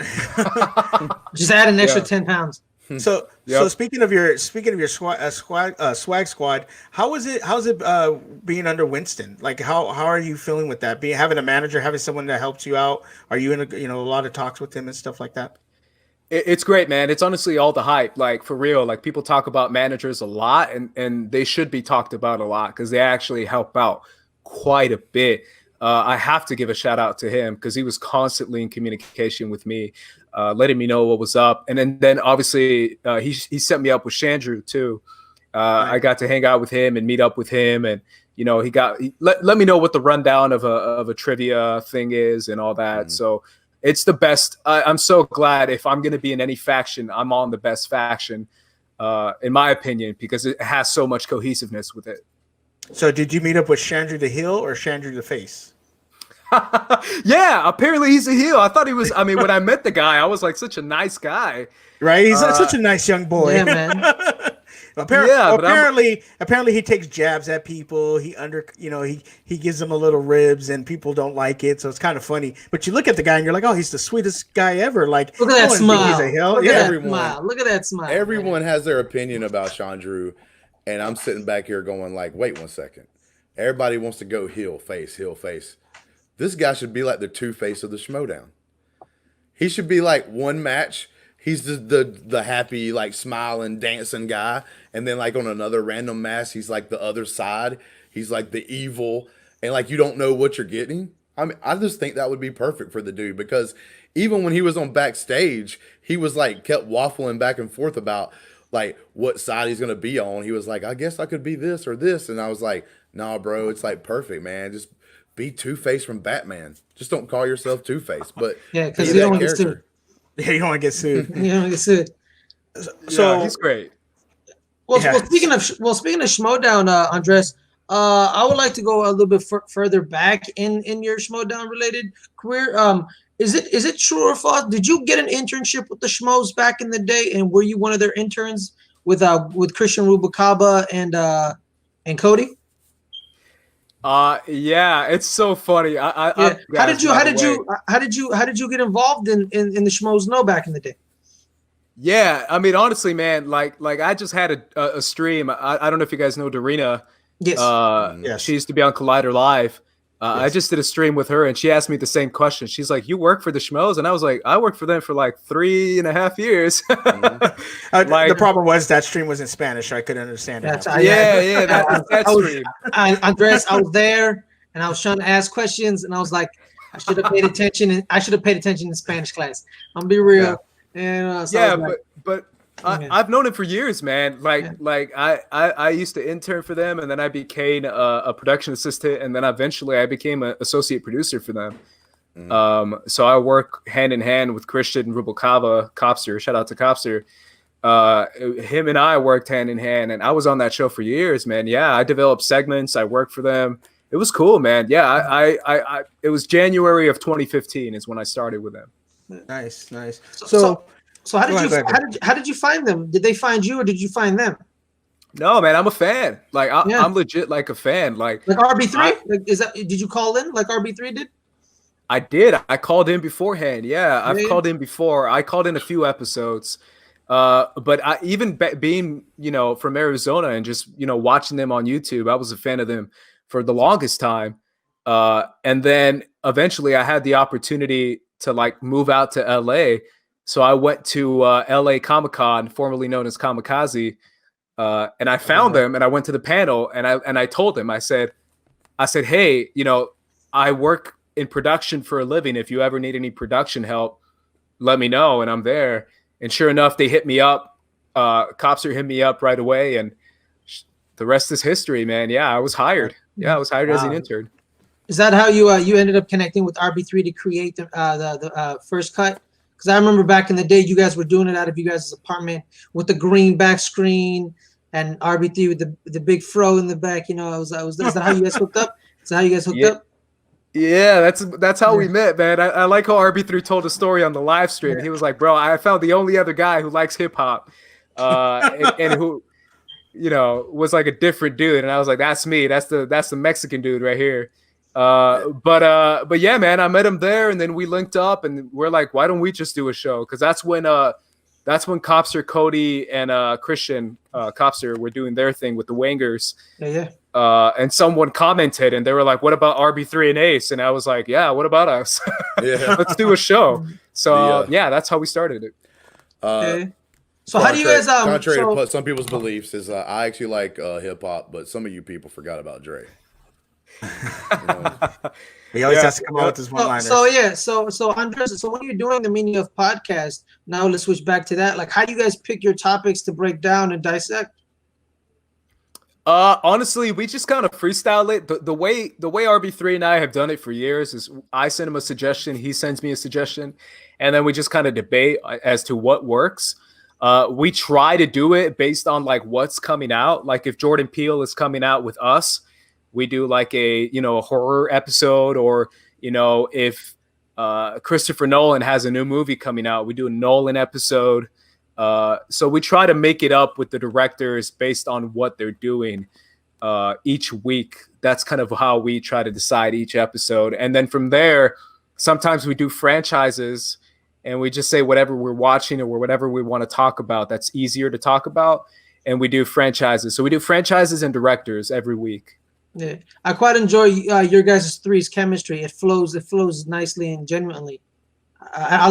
Just add an extra 10 pounds. So speaking of your swag squad, how's it being under Winston? Like how are you feeling with that? Having a manager, having someone that helps you out? Are you in a lot of talks with him and stuff like that? It's great, man. It's honestly all the hype, like for real. Like people talk about managers a lot, and they should be talked about a lot because they actually help out quite a bit. I have to give a shout out to him because he was constantly in communication with me, letting me know what was up. And then obviously he set me up with Chandru too. I got to hang out with him and meet up with him, and you know, he let me know what the rundown of a trivia thing is and all that. So it's the best. I'm so glad if I'm going to be in any faction, I'm on the best faction, in my opinion, because it has so much cohesiveness with it. So did you meet up with Chandru the Heel or Chandru the Face? Yeah, apparently he's a heel. I thought he was. I mean, when I met the guy, I was like such a nice guy. Right? He's such a nice young boy. Yeah, man. Apparently he takes jabs at people. He gives them a little ribs, and people don't like it. So it's kind of funny. But you look at the guy and you're like, oh, he's the sweetest guy ever. Like, look at that smile. He's a heel. Look at that smile. Look at that smile. Everyone has their opinion about Chandru, and I'm sitting back here going like, wait 1 second. Everybody wants to go heel face. This guy should be like the Two-Face of the Schmoedown. He should be like one match. He's the happy, like smiling, dancing guy. And then like on another random match, he's like the other side. He's like the evil. And like you don't know what you're getting. I mean, I just think that would be perfect for the dude, because even when he was on backstage, he was like kept waffling back and forth about like what side he's gonna be on. He was like, I guess I could be this or this. And I was like, nah, bro, it's like perfect, man. Just be Two-Face from Batman. Just don't call yourself Two-Face. But yeah, because you don't want to get sued. Yeah, you don't want to get sued. You don't want to get sued. So he's great. Well, speaking of Schmoedown, Andres, I would like to go a little bit further back in your Schmoedown related career. Is it true or false? Did you get an internship with the Schmoes back in the day, and were you one of their interns with Christian Rubacaba and Cody? Yeah, it's so funny. How did you get involved in the Schmoes Know back in the day? Yeah, I mean, honestly, man, like I just had a stream. I don't know if you guys know Darina. Yes. Yes. She used to be on Collider Live. Yes. I just did a stream with her, and she asked me the same question. She's like, "You work for the Schmoes?" And I was like, "I worked for them for like 3.5 years." The problem was that stream was in Spanish, so I couldn't understand it. That stream. Andres, I was there, and I was trying to ask questions, and I was like, I should have paid attention. I should have paid attention in Spanish class. I'm gonna be real. Yeah. And, but I've known him for years, man. Like I used to intern for them, and then I became a production assistant, and then eventually I became an associate producer for them. So I work hand in hand with Christian Rubalcaba, Copster. Shout out to Copster. Him and I worked hand in hand, and I was on that show for years, man. Yeah, I developed segments. I worked for them. It was cool, man. Yeah, I it was January of 2015 is when I started with them. Nice. So how did you find them? Did they find you, or did you find them? No, man, I'm a fan. Like I'm legit like a fan. Like RB3? Did you call in like RB3 did? I did. I called in beforehand. Yeah, I've called in before. I called in a few episodes. But even being, from Arizona and just, watching them on YouTube, I was a fan of them for the longest time. And then eventually I had the opportunity to like move out to LA. So I went to LA Comic-Con, formerly known as Kamikaze, and I found them, and I went to the panel, and I told them, I said, hey, I work in production for a living. If you ever need any production help, let me know, and I'm there. And sure enough, they hit me up. Copster hit me up right away, and the rest is history, man. Yeah, I was hired. Yeah, I was hired as an intern. Is that how you ended up connecting with RB3 to create the first cut? Because I remember back in the day, you guys were doing it out of you guys' apartment with the green back screen and RB3 with the big fro in the back. Is that how you guys hooked up? Is that how you guys hooked up? Yeah, that's how we met, man. I like how RB3 told a story on the live stream. He was like, bro, I found the only other guy who likes hip hop and who, was like a different dude. And I was like, that's me. That's the Mexican dude right here. But yeah, man, I met him there, and then we linked up, and we're like, why don't we just do a show? Because that's when Copster, Cody, and Christian Copster were doing their thing with the Wangers. Yeah. And someone commented, and they were like, what about RB3 and Ace? And I was like, yeah, what about us? Yeah. Let's do a show. So yeah, that's how we started it. Okay. So how do you guys contrary to some people's beliefs is I actually like hip hop, but some of you people forgot about Dre. He always has to come out with his one-liners. So Andres, so when you're doing the meaning of podcast, now let's switch back to that. Like, how do you guys pick your topics to break down and dissect? Honestly, we just kind of freestyle it. The way RB3 and I have done it for years is I send him a suggestion, he sends me a suggestion, and then we just kind of debate as to what works. We try to do it based on like what's coming out. Like if Jordan Peele is coming out with us, we do like a horror episode, or if Christopher Nolan has a new movie coming out, we do a Nolan episode. So we try to make it up with the directors based on what they're doing each week. That's kind of how we try to decide each episode. And then from there, sometimes we do franchises and we just say whatever we're watching or whatever we want to talk about that's easier to talk about. And we do franchises. So we do franchises and directors every week. Yeah, I quite enjoy your guys' three's chemistry. It flows nicely and genuinely. I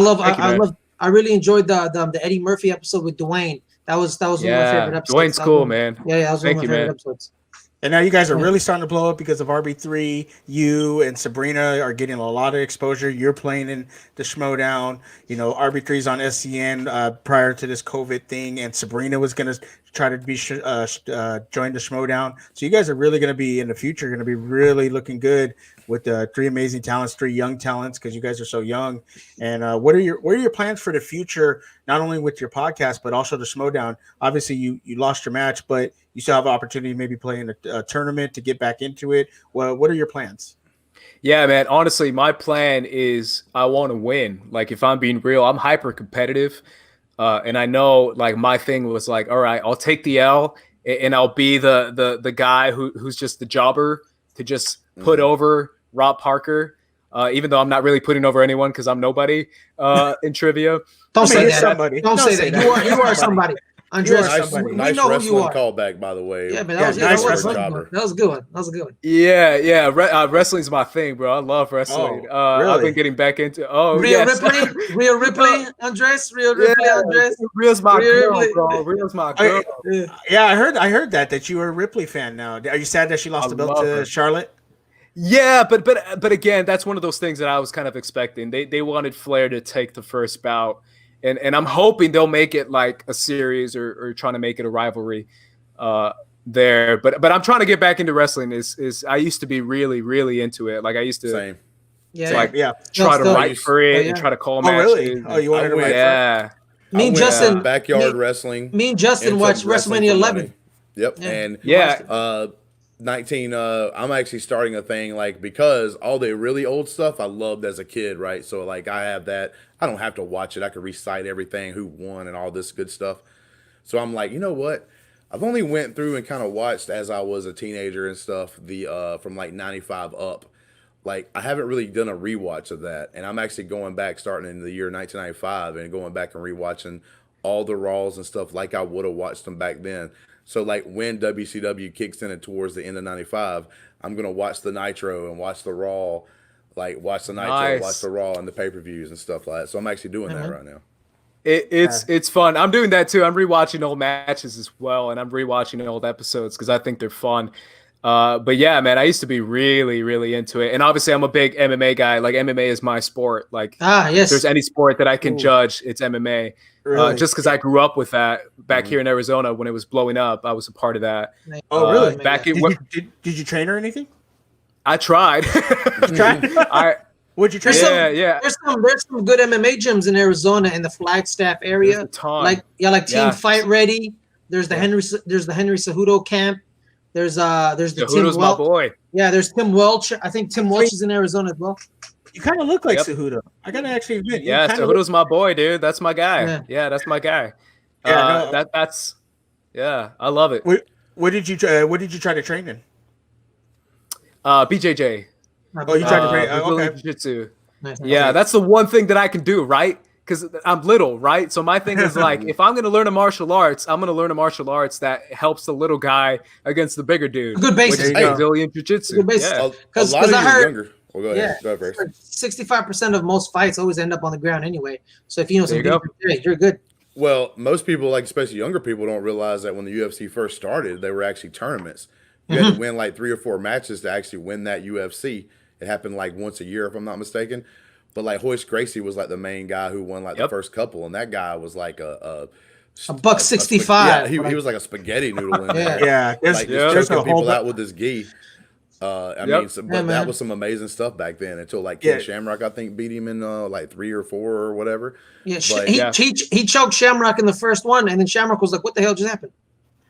really enjoyed the Eddie Murphy episode with Dwayne. That was one of my favorite episodes. Dwayne's cool, man. Yeah, that was one of my favorite episodes. And now you guys are really starting to blow up because of RB3. You and Sabrina are getting a lot of exposure. You're playing in the Schmoedown. RB3's on SCN prior to this COVID thing, and Sabrina was going to try to be join the Schmoedown. So you guys are really going to be in the future, going to be really looking good with three amazing talents, three young talents, because you guys are so young. And what are your plans for the future? Not only with your podcast, but also the Schmoedown. Obviously, you lost your match, but you still have an opportunity to maybe play in a tournament to get back into it. Well, what are your plans? Yeah, man. Honestly, my plan is I want to win. Like, if I'm being real, I'm hyper competitive. And I know, like, my thing was like, all right, I'll take the L and I'll be the guy who's just the jobber to just put over Rob Parker. Even though I'm not really putting over anyone because I'm nobody in trivia. Don't say that. Somebody. Don't say that. You are somebody. Andres, nice wrestling callback, by the way. Yeah, but that was a good one. That was a good one. Yeah. Wrestling's my thing, bro. I love wrestling. Oh, really? I've been getting back into. Real Ripley, Andres. Real Ripley, Andres. Real's my girl, bro. Real's my girl. Yeah, I heard that you were a Ripley fan now. Are you sad that she lost the belt to Charlotte? Yeah, but again, that's one of those things that I was kind of expecting. They wanted Flair to take the first bout. And I'm hoping they'll make it like a series or trying to make it a rivalry there. But I'm trying to get back into wrestling. Is I used to be really, really into it. Like I used to try to write for it and try to call matches. Really? Oh, you wanted to write for it? Me and Justin backyard wrestling. Me and Justin watched WrestleMania 11. Yep. And 19 I'm actually starting a thing like because all the really old stuff I loved as a kid, right? So like I have that. I don't have to watch it. I can recite everything, who won and all this good stuff. So I'm like, you know what? I've only went through and kind of watched as I was a teenager and stuff, the from like 95 up. Like I haven't really done a rewatch of that. And I'm actually going back starting in the year 1995 and going back and rewatching all the Raws and stuff like I would have watched them back then. So like when WCW kicks in towards the end of 95, I'm going to watch the Nitro and watch the Raw, like watch the Nitro, watch the Raw and the pay-per-views and stuff like that. So I'm actually doing that right now. It's fun. I'm doing that too. I'm rewatching old matches as well, and I'm rewatching old episodes because I think they're fun. But yeah, man, I used to be really, really into it. And obviously I'm a big MMA guy. Like MMA is my sport. Like if there's any sport that I can judge, it's MMA. Really? Just because I grew up with that back here in Arizona when it was blowing up. I was a part of that. Oh, really? Did you train or anything? I tried. Would you train? There's some good MMA gyms in Arizona in the Flagstaff area. There's a ton. Like Team Fight Ready. There's the Henry Cejudo camp. There's the Tim Welch. My boy. Yeah, there's Tim Welch. I think Tim Welch is in Arizona as well. You kind of look like Cejudo. I gotta actually admit. Yeah, Cejudo's my boy, dude. That's my guy. Yeah, that's my guy. That's I love it. What did you try to train in? BJJ. Oh, you tried to train? Okay. Jiu-jitsu. Nice. Yeah, that's the one thing that I can do, right? Because I'm little, right? So my thing is like, if I'm going to learn a martial arts, I'm going to learn a martial arts that helps the little guy against the bigger dude. Good basis. Brazilian jiu-jitsu. Good basis. Because I heard younger. Well, go ahead. Yeah, 65% of most fights always end up on the ground anyway. So if you know something, you're good. Well, most people, like especially younger people, don't realize that when the UFC first started, they were actually tournaments. You had to win like 3 or 4 matches to actually win that UFC. It happened like once a year, if I'm not mistaken. But like Hoist Gracie was like the main guy who won like the first couple, and that guy was like a $1.65. Yeah, he was like a spaghetti noodle in there. Yeah, like just choking people out with his gi. I mean, but that was some amazing stuff back then. Until like King Shamrock, I think, beat him in like 3 or 4 or whatever. Yeah, he choked Shamrock in the first one, and then Shamrock was like, "What the hell just happened?"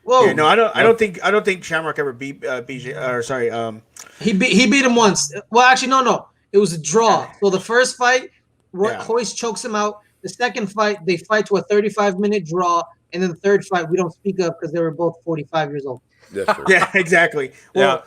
Whoa! Yeah, no, I don't think Shamrock ever beat BJ. Or sorry, he beat him once. Well, actually, no, it was a draw. So the first fight, Hoist chokes him out. The second fight, they fight to a 35-minute draw, and then the third fight we don't speak of because they were both 45 years old. Yeah, exactly. Well.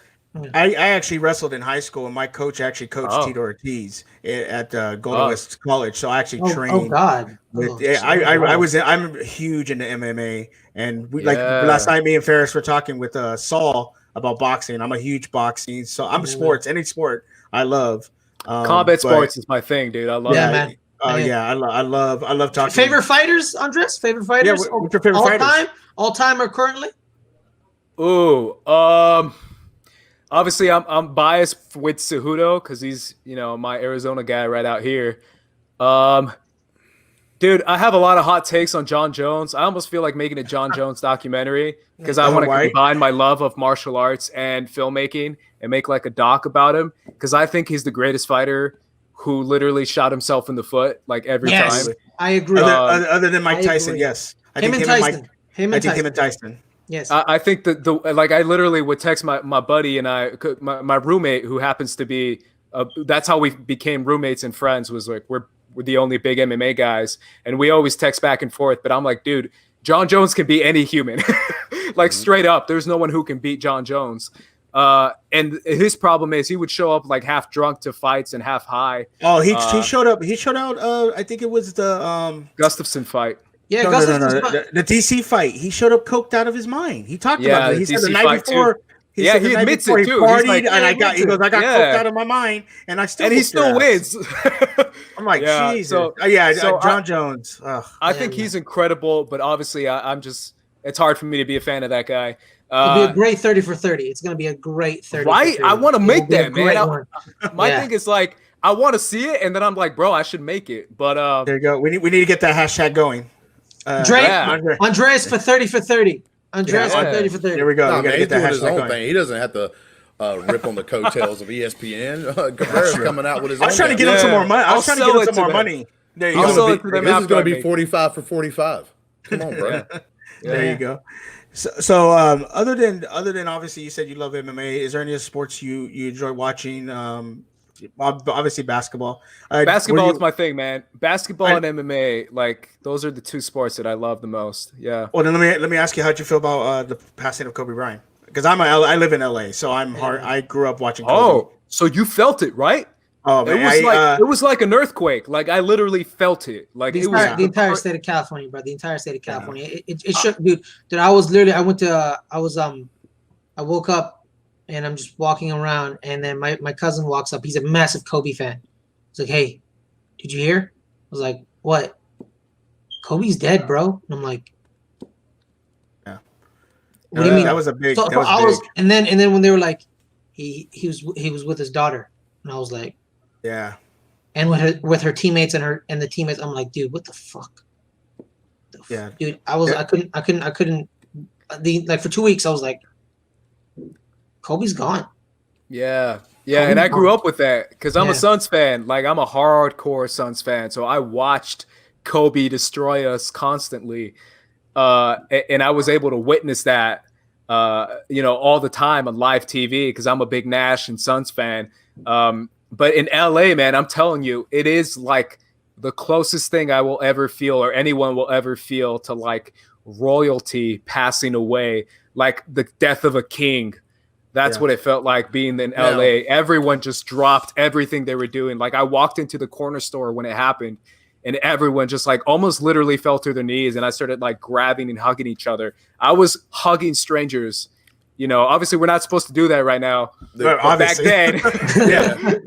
I actually wrestled in high school, and my coach actually coached Tito Ortiz at Golden West College. So I actually trained. Oh God! I'm huge into MMA, and last night, me and Ferris were talking with Saul about boxing. I'm a huge boxing, so I'm sports, any sport I love. Combat sports is my thing, dude. I love it. Man. I love talking. Favorite fighters, Andres? Favorite fighters? Yeah, what's your favorite fighters? All time or currently? Ooh, obviously, I'm biased with Cejudo because he's, my Arizona guy right out here. Dude, I have a lot of hot takes on John Jones. I almost feel like making a John Jones documentary because I want to combine my love of martial arts and filmmaking and make like a doc about him because I think he's the greatest fighter who literally shot himself in the foot like every time. I agree. Other than Mike Tyson, yes. I think him and Tyson. Yes, I think that I literally would text my buddy and my roommate who happens to be that's how we became roommates and friends was like we're the only big MMA guys and we always text back and forth. But I'm like, dude, John Jones can beat any human, like straight up. There's no one who can beat John Jones. And his problem is he would show up like half drunk to fights and half high. Oh, he showed up. He showed out. I think it was the Gustafsson fight. Yeah, no. The DC fight. He showed up coked out of his mind. He talked about it. He said the night before. He admits it too. He partied, and he goes, I got coked out of my mind, and he still wins. I'm like, Jesus. So John Jones. I think he's incredible, but obviously, it's hard for me to be a fan of that guy. It'll be a great 30 for 30. It's going to be a great 30 right? for 30. I want to make that, man. My thing is like, I want to see it, and then I'm like, bro, I should make it. But there you go. We need to get that hashtag going. Andreas for 30 for 30. Andreas for 30 for 30. There we go. No, man, he's doing his own thing. He doesn't have to rip on the coattails of ESPN. Cabrera's coming out with his own. I was trying to get him some more money. I was trying to get him some more money. There you go. This is going to be 45 for 45. Come on, bro. There you go. So other than obviously you said you love MMA, is there any sports you enjoy watching? Obviously basketball. Basketball is my thing, man. Basketball and MMA, like those are the two sports that I love the most. Yeah. Well, then let me ask you, how'd you feel about the passing of Kobe Bryant? Because I live in LA, so I grew up watching Kobe. Oh, so you felt it, right? Oh man, it was like an earthquake. Like I literally felt it. Like the entire state of California, bro. The entire state of California. It shook, dude. I woke up. And I'm just walking around, and then my cousin walks up. He's a massive Kobe fan. He's like, "Hey, did you hear?" I was like, "What? Kobe's dead, bro." And I'm like, "Yeah." What do you mean? That was a big. So, big. And then when they were like, he was with his daughter, and I was like, "Yeah." And with her teammates and the teammates, I'm like, "Dude, what the fuck?" Yeah, dude. I couldn't. For 2 weeks, I was like, Kobe's gone. Yeah. And I grew up with that because I'm a Suns fan. Like I'm a hardcore Suns fan. So I watched Kobe destroy us constantly. And I was able to witness that, all the time on live TV because I'm a big Nash and Suns fan. But in LA, man, I'm telling you, it is like the closest thing I will ever feel or anyone will ever feel to like royalty passing away, like the death of a king. That's what it felt like being in LA. Everyone just dropped everything they were doing. Like I walked into the corner store when it happened and everyone just like almost literally fell to their knees and I started like grabbing and hugging each other. I was hugging strangers. Obviously we're not supposed to do that right now. But back then,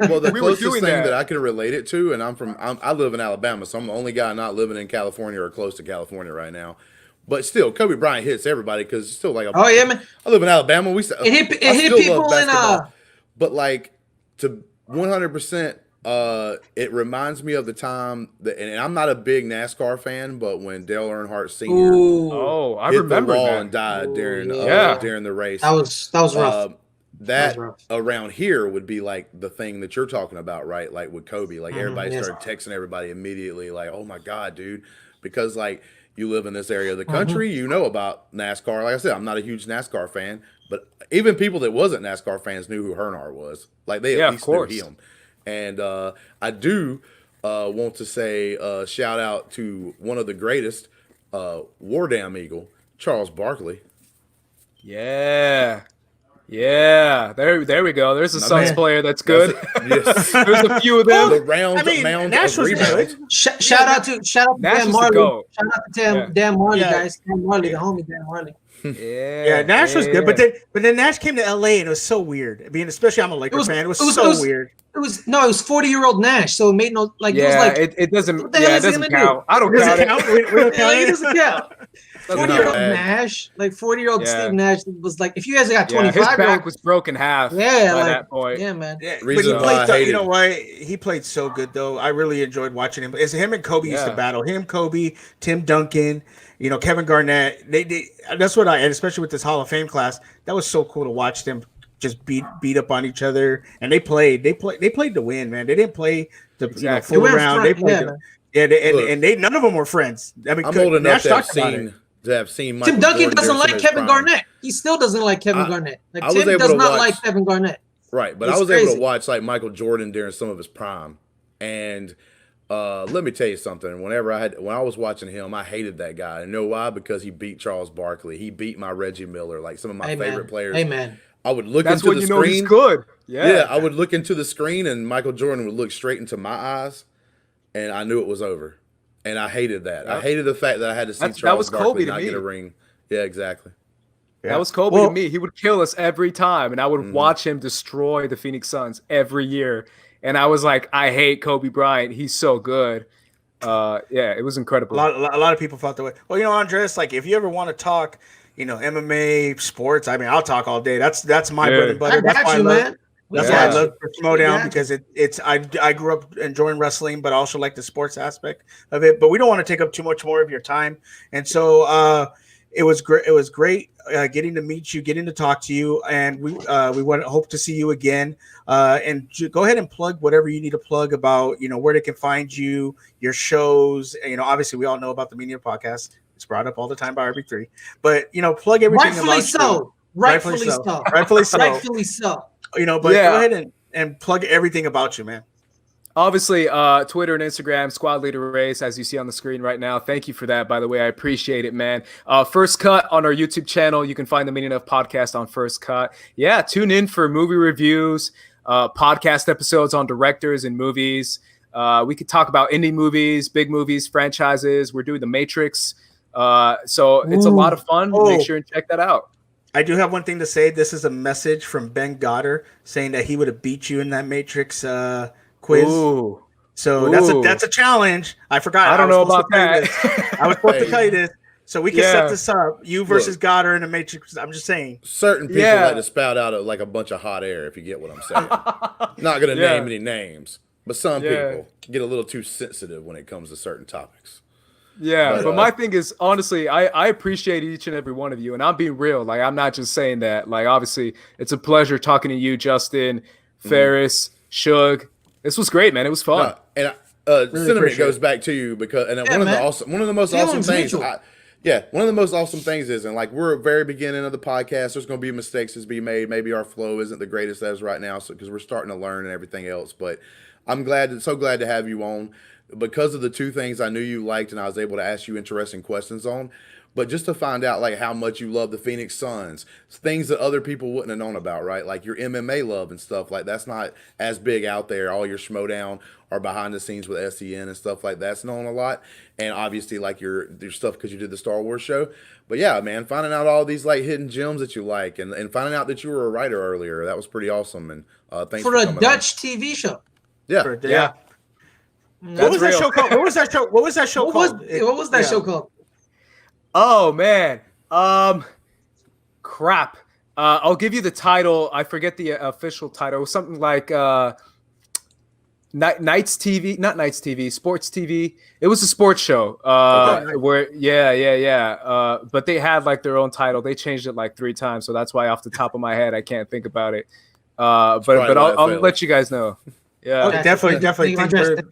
Well, the closest thing that I can relate it to, and I live in Alabama, so I'm the only guy not living in California or close to California right now. But still, Kobe Bryant hits everybody because it's still like man. I live in Alabama. It hit people in. But like to 100% It reminds me of the time that, and I'm not a big NASCAR fan, but when Dale Earnhardt Sr. I hit remember the wall that. and died during the race. That was rough. That around here would be like the thing that you're talking about, right? Like with Kobe, like everybody started texting everybody immediately, like, "Oh my God, dude," because like you live in this area of the country, you know about NASCAR. Like I said, I'm not a huge NASCAR fan, but even people that wasn't NASCAR fans knew who Earnhardt was. Like they at least knew him. And I do want to say shout out to one of the greatest, War Damn Eagle, Charles Barkley. Yeah. There we go. There's a Suns player that's good. Yes. There's a few of them. The rounds, mound of rebounds. Shout out to Dan Marley. Shout out to Dan Marley, guys. Dan Marley, the homie Dan Marley. Yeah, Nash was good, but then Nash came to LA and it was so weird. I mean, especially I'm a Lakers fan. It was so weird. It was 40-year-old Nash, so it made no like. Yeah, it was like it doesn't. Yeah, it doesn't count. I don't count it. We don't count it. It doesn't count. 40-year-old Nash, like 40-year-old Steve Nash was like, if you guys got 25, his back was broken half. Yeah, by like, that point. Yeah, man. Yeah, but he played. You know why he played so good though? I really enjoyed watching him. It's him and Kobe used to battle. Him, Kobe, Tim Duncan. You know, Kevin Garnett. They that's what and especially with this Hall of Fame class, that was so cool to watch them just beat up on each other. And they played to win, man. They didn't play to fool around. They played and none of them were friends. I mean, I'm old enough to have seen Michael Tim Duncan Jordan doesn't like Kevin prime. Garnett. He still doesn't like Kevin Garnett. Like Tim does not like Kevin Garnett. Right, but I was able to watch like Michael Jordan during some of his prime. And let me tell you something. When I was watching him, I hated that guy. And you know why? Because he beat Charles Barkley. He beat my Reggie Miller, like some of my favorite players. Amen. I would look That's into when the you screen. know he's good. Yeah, I would look into the screen, and Michael Jordan would look straight into my eyes, and I knew it was over. And I hated that. Yep. I hated the fact that I had to see Charles Barkley not get a ring. Yeah, exactly. That was Kobe to me. He would kill us every time, and I would watch him destroy the Phoenix Suns every year. And I was like, I hate Kobe Bryant. He's so good. It was incredible. A lot of people felt that way. Well, you know, Andres, like if you ever want to talk, you know, MMA, sports, I mean, I'll talk all day. That's my bread and butter. That's why I love Schmoedown because I grew up enjoying wrestling, but I also like the sports aspect of it. But we don't want to take up too much more of your time, and so it was great. It was great getting to meet you, getting to talk to you, and we hope to see you again. And go ahead and plug whatever you need to plug about, you know, where they can find you, your shows. And, you know, obviously we all know about the Media Podcast. It's brought up all the time by RB3, but you know, plug everything. Rightfully so. You know, but go ahead and plug everything about you, man. Obviously, Twitter and Instagram, Squad Leader Race, as you see on the screen right now. Thank you for that, by the way. I appreciate it, man. First Cut on our YouTube channel. You can find the Meaning of Podcast on First Cut. Yeah, tune in for movie reviews, podcast episodes on directors and movies. We could talk about indie movies, big movies, franchises. We're doing The Matrix. So it's a lot of fun. Make sure and check that out. I do have one thing to say. This is a message from Ben Goddard saying that he would have beat you in that Matrix quiz. Ooh. So that's a challenge. I forgot. I don't know about that. I was supposed to tell you this. So we can set this up. You versus Goddard in the Matrix. I'm just saying. Certain people like to spout out like a bunch of hot air, if you get what I'm saying. Not going to name any names. But some people get a little too sensitive when it comes to certain topics. Yeah, but my thing is, honestly, I appreciate each and every one of you. And I'm being real. Like, I'm not just saying that. Like, obviously, it's a pleasure talking to you, Justin, Ferris, Suge. This was great, man. It was fun. And really sentiment goes back to you because one of the most awesome things. One of the most awesome things is, and like we're at the very beginning of the podcast, there's going to be mistakes to be made. Maybe our flow isn't the greatest as right now, so because we're starting to learn and everything else. But I'm so glad to have you on because of the two things I knew you liked, and I was able to ask you interesting questions on. But just to find out like how much you love the Phoenix Suns, things that other people wouldn't have known about, right? Like your MMA love and stuff like that's not as big out there. All your Schmoedown or behind the scenes with SEN and stuff like that's known a lot. And obviously like your stuff because you did the Star Wars show. But yeah, man, finding out all these like hidden gems that you like and finding out that you were a writer earlier, that was pretty awesome. And thanks for a Dutch TV show. Yeah. Yeah. What was that show called? What was that show called? What was that show called? Oh man, crap. I'll give you the title. I forget the official title. It was something like Nights TV, not Nights TV, Sports TV. It was a sports show. Where but they had like their own title. They changed it like 3 times, so that's why off the top of my head I can't think about it. But I'll let you guys know. Yeah, okay, definitely.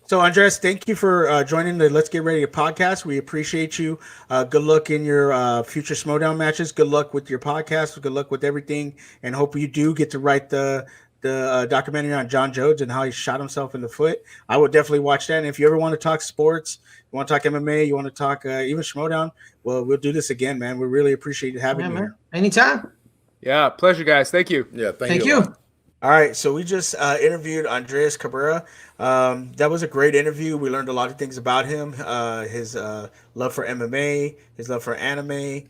So Andres, thank you for joining the Let's Get Ready podcast. We appreciate you. Good luck in your future Schmoedown matches. Good luck with your podcast. Good luck with everything, and hope you do get to write the documentary on John Jones and how he shot himself in the foot. I would definitely watch that. And if you ever want to talk sports, you want to talk MMA, you want to talk even Schmoedown, well, we'll do this again, man. We really appreciate having you here. Anytime. Yeah, pleasure, guys. Thank you. Yeah, thank you. All right, so we just interviewed Andreas Cabrera. That was a great interview. We learned a lot of things about him, his love for MMA, his love for anime,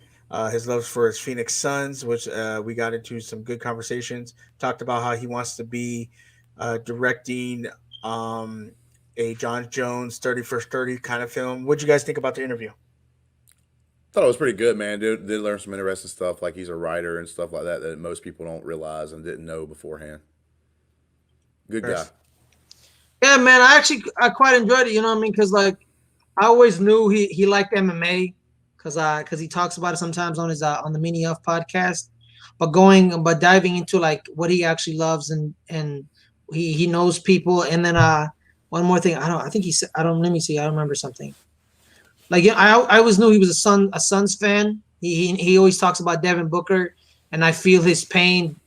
his love for his Phoenix Suns, which we got into some good conversations. Talked about how he wants to be directing a John Jones 30 for 30 kind of film. What'd you guys think about the interview? Thought it was pretty good, man. Did learn some interesting stuff, like he's a writer and stuff like that most people don't realize and didn't know beforehand. Good guy. Yeah, man. I quite enjoyed it. You know what I mean? Because like I always knew he liked MMA because he talks about it sometimes on his on the Mini Off podcast. But diving into like what he actually loves and he knows people. And then one more thing. I think he said, I don't remember something. Like, yeah, I always knew he was a Suns fan. He always talks about Devin Booker, and I feel his pain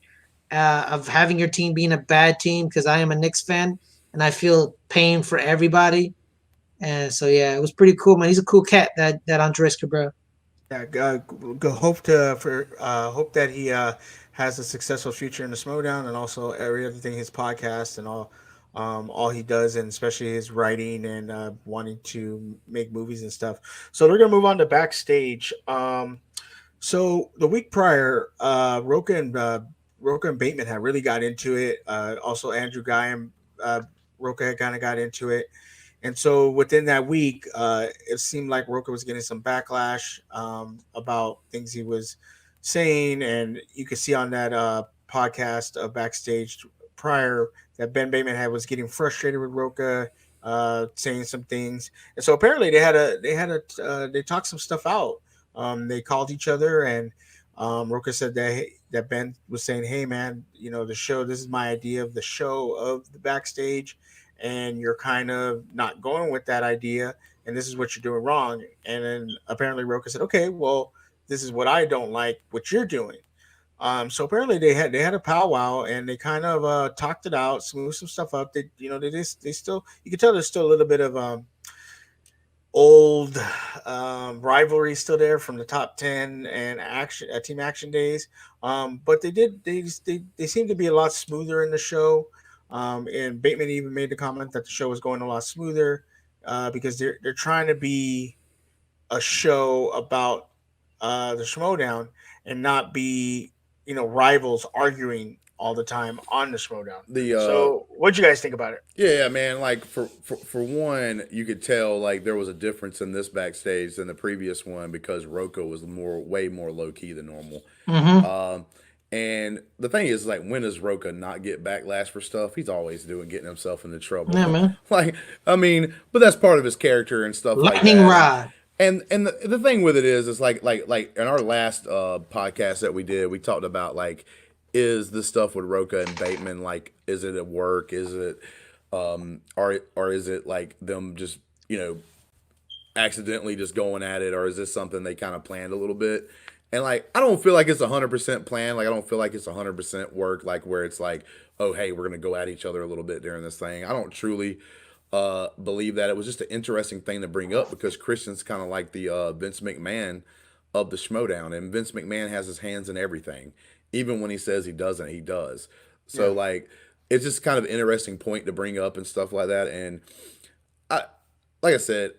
of having your team being a bad team because I am a Knicks fan, and I feel pain for everybody. And so yeah, it was pretty cool, man. He's a cool cat, that Andres Cabrera. Yeah, hope that he has a successful future in the Schmoedown, and also every other thing, his podcast and all he does, and especially his writing and wanting to make movies and stuff. So we're gonna move on to backstage. So the week prior, Roca and Bateman had really got into it. Also Andrew Guy and Roca had kind of got into it. And so within that week, it seemed like Roca was getting some backlash about things he was saying, and you could see on that podcast backstage prior that Ben Bateman was getting frustrated with Roca, saying some things, and so apparently they talked some stuff out. They called each other, and Roca said that Ben was saying, "Hey, man, the show. This is my idea of the show of the backstage, and you're kind of not going with that idea, and this is what you're doing wrong." And then apparently Roca said, "Okay, well, this is what I don't like what you're doing." So apparently they had a powwow, and they kind of talked it out, smoothed some stuff up. They still, you can tell there's still a little bit of old rivalry still there from the top 10 and team action days. But they seem to be a lot smoother in the show. And Bateman even made the comment that the show was going a lot smoother because they're trying to be a show about the Schmoedown and not be rivals arguing all the time on the Schmoedown. So what'd you guys think about it? Yeah, man. Like for one, you could tell like there was a difference in this backstage than the previous one because Roca was way more low key than normal. Mm-hmm. And the thing is, like, when does Roca not get backlash for stuff? He's always getting himself into trouble. Yeah, man. Like, I mean, but that's part of his character and stuff Lightning like that. rod. And the thing with it is like in our last podcast that we did, we talked about like, is the stuff with Roca and Bateman, like, is it at work? Is it or is it like them just accidentally just going at it, or is this something they kind of planned a little bit? And like, I don't feel like it's 100% planned. Like, I don't feel like it's 100% work. Like, where it's like, oh, hey, we're gonna go at each other a little bit during this thing. I don't truly believe that. It was just an interesting thing to bring up because Christian's kind of like the Vince McMahon of the Schmoedown, and Vince McMahon has his hands in everything. Even when he says he doesn't, he does. So like, it's just kind of an interesting point to bring up and stuff like that. And like I said,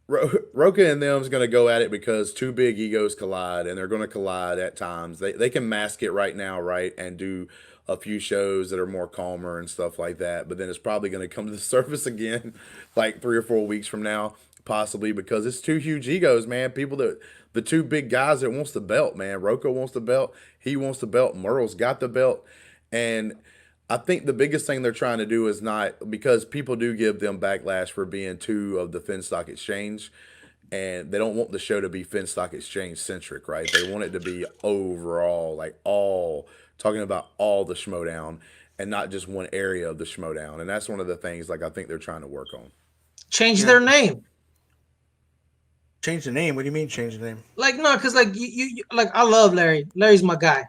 Roca and them's going to go at it because two big egos collide, and they're going to collide at times. They can mask it right now, right, and do a few shows that are more calmer and stuff like that. But then it's probably going to come to the surface again like 3 or 4 weeks from now, possibly, because it's two huge egos, man. The two big guys that wants the belt, man. Roca wants the belt. He wants the belt. Merle's got the belt. And I think the biggest thing they're trying to do is not, because people do give them backlash for being two of the Finstock Exchange, and they don't want the show to be Finstock Exchange centric, right? They want it to be overall, like talking about all the Schmoedown and not just one area of the Schmoedown. And that's one of the things like I think they're trying to work on. Change their name. Change the name? What do you mean change the name? Like, no, because like you like, I love Larry. Larry's my guy.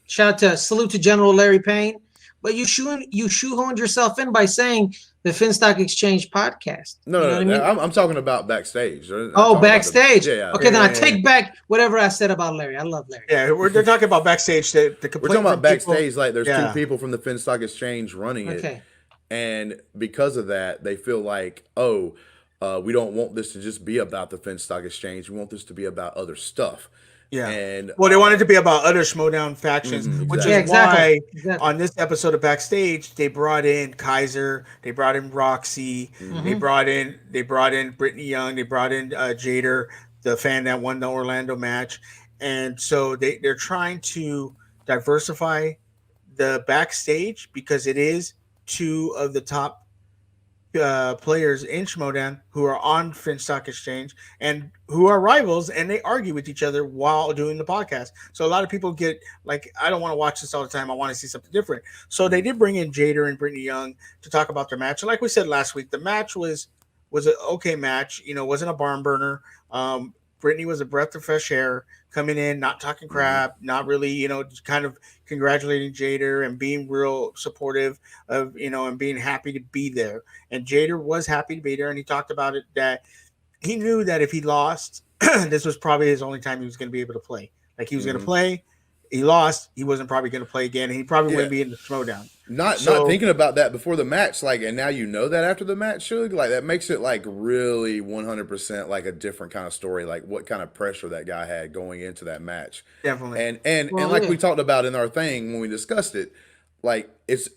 Salute to General Larry Payne. But you shoehorned yourself in by saying the Finstock Exchange podcast. No, you know what I mean? I'm talking about backstage. Backstage. Yeah. Okay, then I take back whatever I said about Larry. I love Larry. Yeah, they're talking about backstage. The complaint we're talking about backstage. People, like there's two people from the Finstock Exchange running it, and because of that, they feel like, we don't want this to just be about the Finstock Exchange. We want this to be about other stuff. Yeah. And they wanted to be about other Schmoedown factions, which is why on this episode of Backstage they brought in Kaiser, they brought in Roxy, they brought in Brittany Young, they brought in Jader, the fan that won the Orlando match, and so they're trying to diversify the backstage because it is two of the top players in Schmoedown who are on Finstock Exchange and who are rivals, and they argue with each other while doing the podcast. So a lot of people get like, I don't want to watch this all the time. I want to see something different. So they did bring in Jader and Brittany Young to talk about their match. And like we said last week, the match was an okay match. You know, wasn't a barn burner. Brittany was a breath of fresh air coming in, not talking crap, not really, you know, just kind of congratulating Jader and being real supportive of, you know, and being happy to be there. And Jader was happy to be there. And he talked about it that he knew that if he lost, this was probably his only time he was going to be able to play. Like he was going to play. He lost. He wasn't probably going to play again. And he probably wouldn't be in the Schmoedown. Not thinking about that before the match, like, and now you know that after the match, Suge, like that makes it like really 100% like a different kind of story, like what kind of pressure that guy had going into that match. Definitely. And like we talked about in our thing when we discussed it, like it's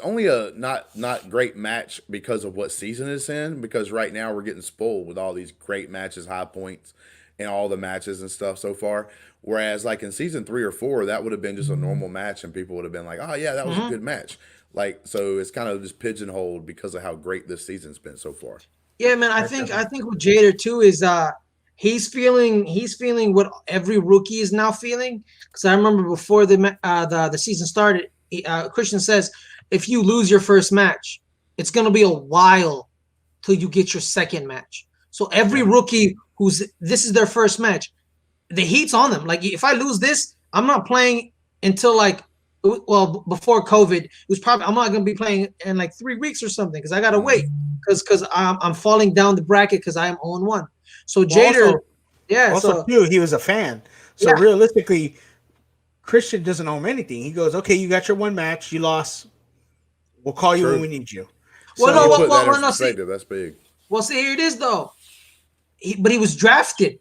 only a not great match because of what season it's in, because right now we're getting spoiled with all these great matches, high points, and all the matches and stuff so far. Whereas like in season 3 or 4, that would have been just a normal match and people would have been like, oh yeah, that was a good match. Like, so it's kind of just pigeonholed because of how great this season's been so far. Yeah, man. I think with Jader too is he's feeling what every rookie is now feeling. Because I remember before the season started, Christian says, if you lose your first match, it's gonna be a while till you get your second match. So every rookie this is their first match, the heat's on them. Like if I lose this, I'm not playing until before COVID. It was probably, I'm not gonna be playing in like 3 weeks or something because I gotta wait because I'm falling down the bracket because I am 0-1. So Jader, he was a fan. So realistically, Christian doesn't own anything. He goes, okay, you got your one match, you lost. We'll call you when we need you. That's big. Well, see, here it is though. But he was drafted.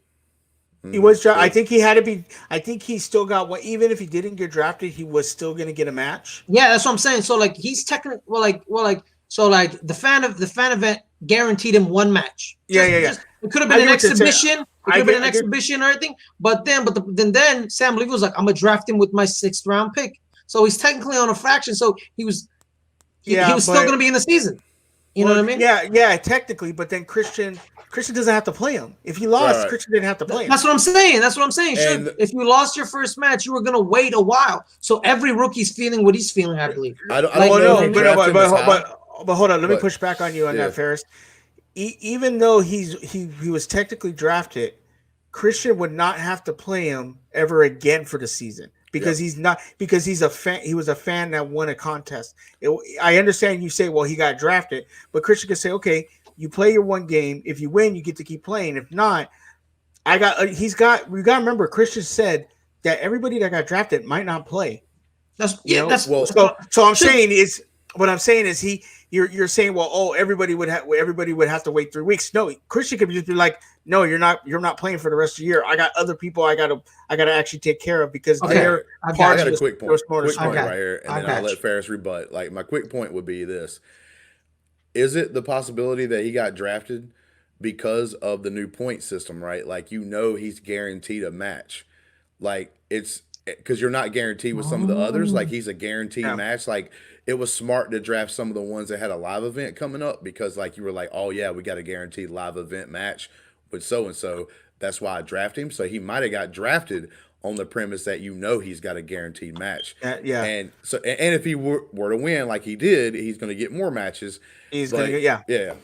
He was. I think he had to be. I think he still got one. Even if he didn't get drafted, he was still going to get a match. Yeah, that's what I'm saying. So like he's technically the fan event guaranteed him one match. It could have been an exhibition. It could have been an exhibition or anything. But then Sam Levy was like, I'm gonna draft him with my 6th round pick. So he's technically on a fraction. So he was still going to be in the season. You know what I mean? Yeah, technically. But then Christian doesn't have to play him. If he lost, Christian didn't have to play him. That's what I'm saying. Sure, if you lost your first match, you were going to wait a while. So every rookie's feeling what he's feeling, I believe. But hold on. Let me push back on you on that, Ferris. Even though he was technically drafted, Christian would not have to play him ever again for the season. Because he's a fan. He was a fan that won a contest. I understand you say, well, he got drafted, but Christian could say, okay, you play your one game. If you win, you get to keep playing. If not, we got to remember, Christian said that everybody that got drafted might not play. So I'm saying is, what I'm saying is you're saying, well, everybody would have to wait 3 weeks. No, Christian could just be like, no, you're not playing for the rest of the year. I got other people I gotta actually take care of because they're I got a quick point right here, and then I'll let Ferris rebut. Like my quick point would be this: is it the possibility that he got drafted because of the new point system, right? Like he's guaranteed a match. Like it's because you're not guaranteed with some of the others. Like he's a guaranteed match. Like it was smart to draft some of the ones that had a live event coming up because like you were like, oh yeah, we got a guaranteed live event match with so and so. That's why I drafted him. So he might have got drafted on the premise that he's got a guaranteed match. Yeah. And so and if he were to win like he did, he's going to get more matches. He's going to get yeah.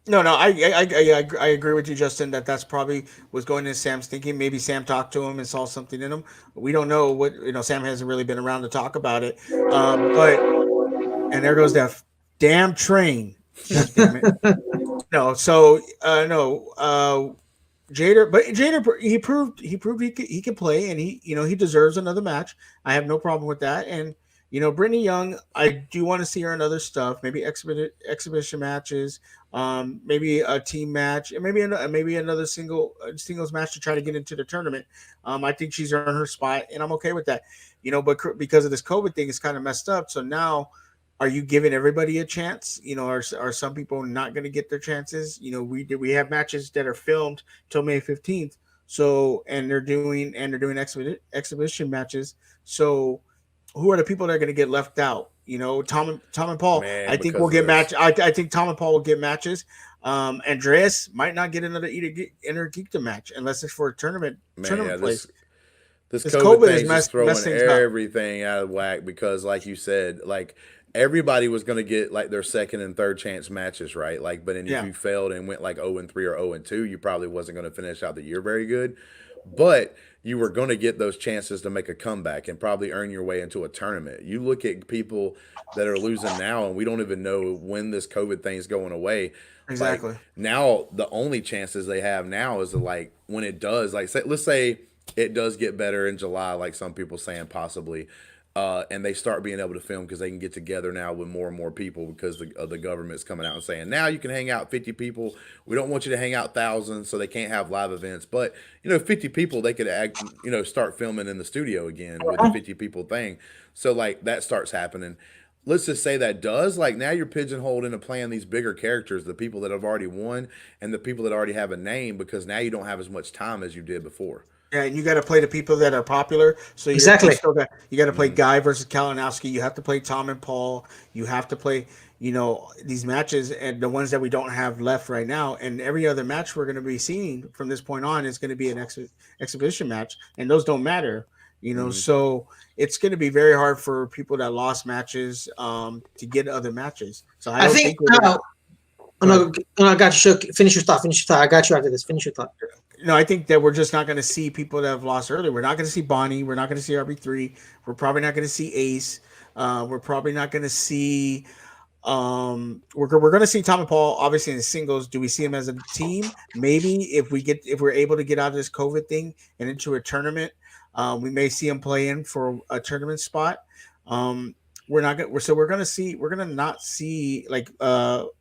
No, I agree with you, Justin. That's probably was going into Sam's thinking. Maybe Sam talked to him and saw something in him. We don't know what Sam hasn't really been around to talk about it. But there goes that damn train. Damn it. No, so no. Jader, he proved he can play, and he deserves another match. I have no problem with that. And Brittany Young, I do want to see her in other stuff, maybe exhibition matches, maybe a team match, and maybe another singles match to try to get into the tournament. I think she's earned her spot, and I'm okay with that. But because of this COVID thing, it's kind of messed up. So now, are you giving everybody a chance? Are some people not going to get their chances? We have matches that are filmed till May 15th. So and they're doing exhibition matches. So who are the people that are going to get left out? Tom and Paul. Man, I think we'll get match. I think Tom and Paul will get matches. Andreas might not get another Innergeekdom match unless it's for a tournament place. This COVID thing is throwing everything out of whack because, like you said, like everybody was going to get like their second and third chance matches, right? Like, but if you failed and went like 0-3 or 0-2, you probably wasn't going to finish out the year very good. But you were going to get those chances to make a comeback and probably earn your way into a tournament. You look at people that are losing now, and we don't even know when this COVID thing is going away. Exactly. Like, now, the only chances they have now is like when it does, like let's say it does get better in July, like some people saying possibly, and they start being able to film because they can get together now with more and more people because the government's coming out and saying, now you can hang out 50 people. We don't want you to hang out thousands, so they can't have live events. But, 50 people, they could start filming in the studio again with the 50 people thing. So, like, that starts happening. Let's just say that does. Like, now you're pigeonholed into playing these bigger characters, the people that have already won and the people that already have a name, because now you don't have as much time as you did before. Yeah, and you got to play the people that are popular. So you got to play Guy versus Kalinowski. You have to play Tom and Paul. You have to play, these matches and the ones that we don't have left right now. And every other match we're going to be seeing from this point on is going to be an exhibition match, and those don't matter. So it's going to be very hard for people that lost matches to get other matches. So I think I got you. Finish your thought. I got you after this. Finish your thought. No, I think that we're just not going to see people that have lost earlier. We're not going to see Bonnie. We're not going to see RB3. We're probably not going to see Ace. We're probably not going to see. We're going to see Tom and Paul obviously in the singles. Do we see them as a team? Maybe if we're able to get out of this COVID thing and into a tournament, we may see them play in for a tournament spot. We're not going to not see like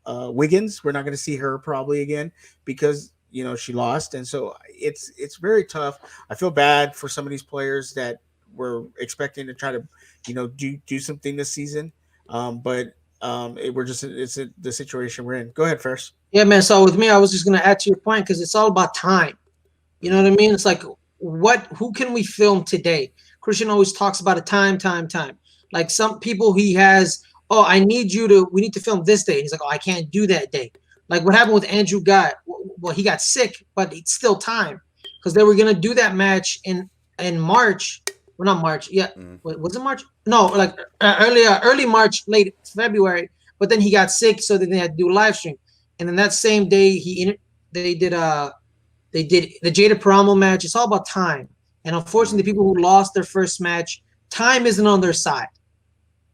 Wiggins. We're not going to see her probably again because she lost, and so it's very tough. I feel bad for some of these players that were expecting to try to do something this season, but it's the situation we're in. Go ahead first. Yeah, man. So with me, I was just going to add to your point because it's all about time. You know what I mean? It's like who can we film today? Christian always talks about a time. Like some people he has, we need to film this day. And he's like, I can't do that day. Like what happened with Andrew Guy. Well, he got sick, but it's still time because they were going to do that match in March. Well, not March. Yeah. Was it March? No, like early March, late February. But then he got sick, so then they had to do a live stream. And then that same day, they did the Jada Paramo match. It's all about time. And unfortunately, the people who lost their first match, time isn't on their side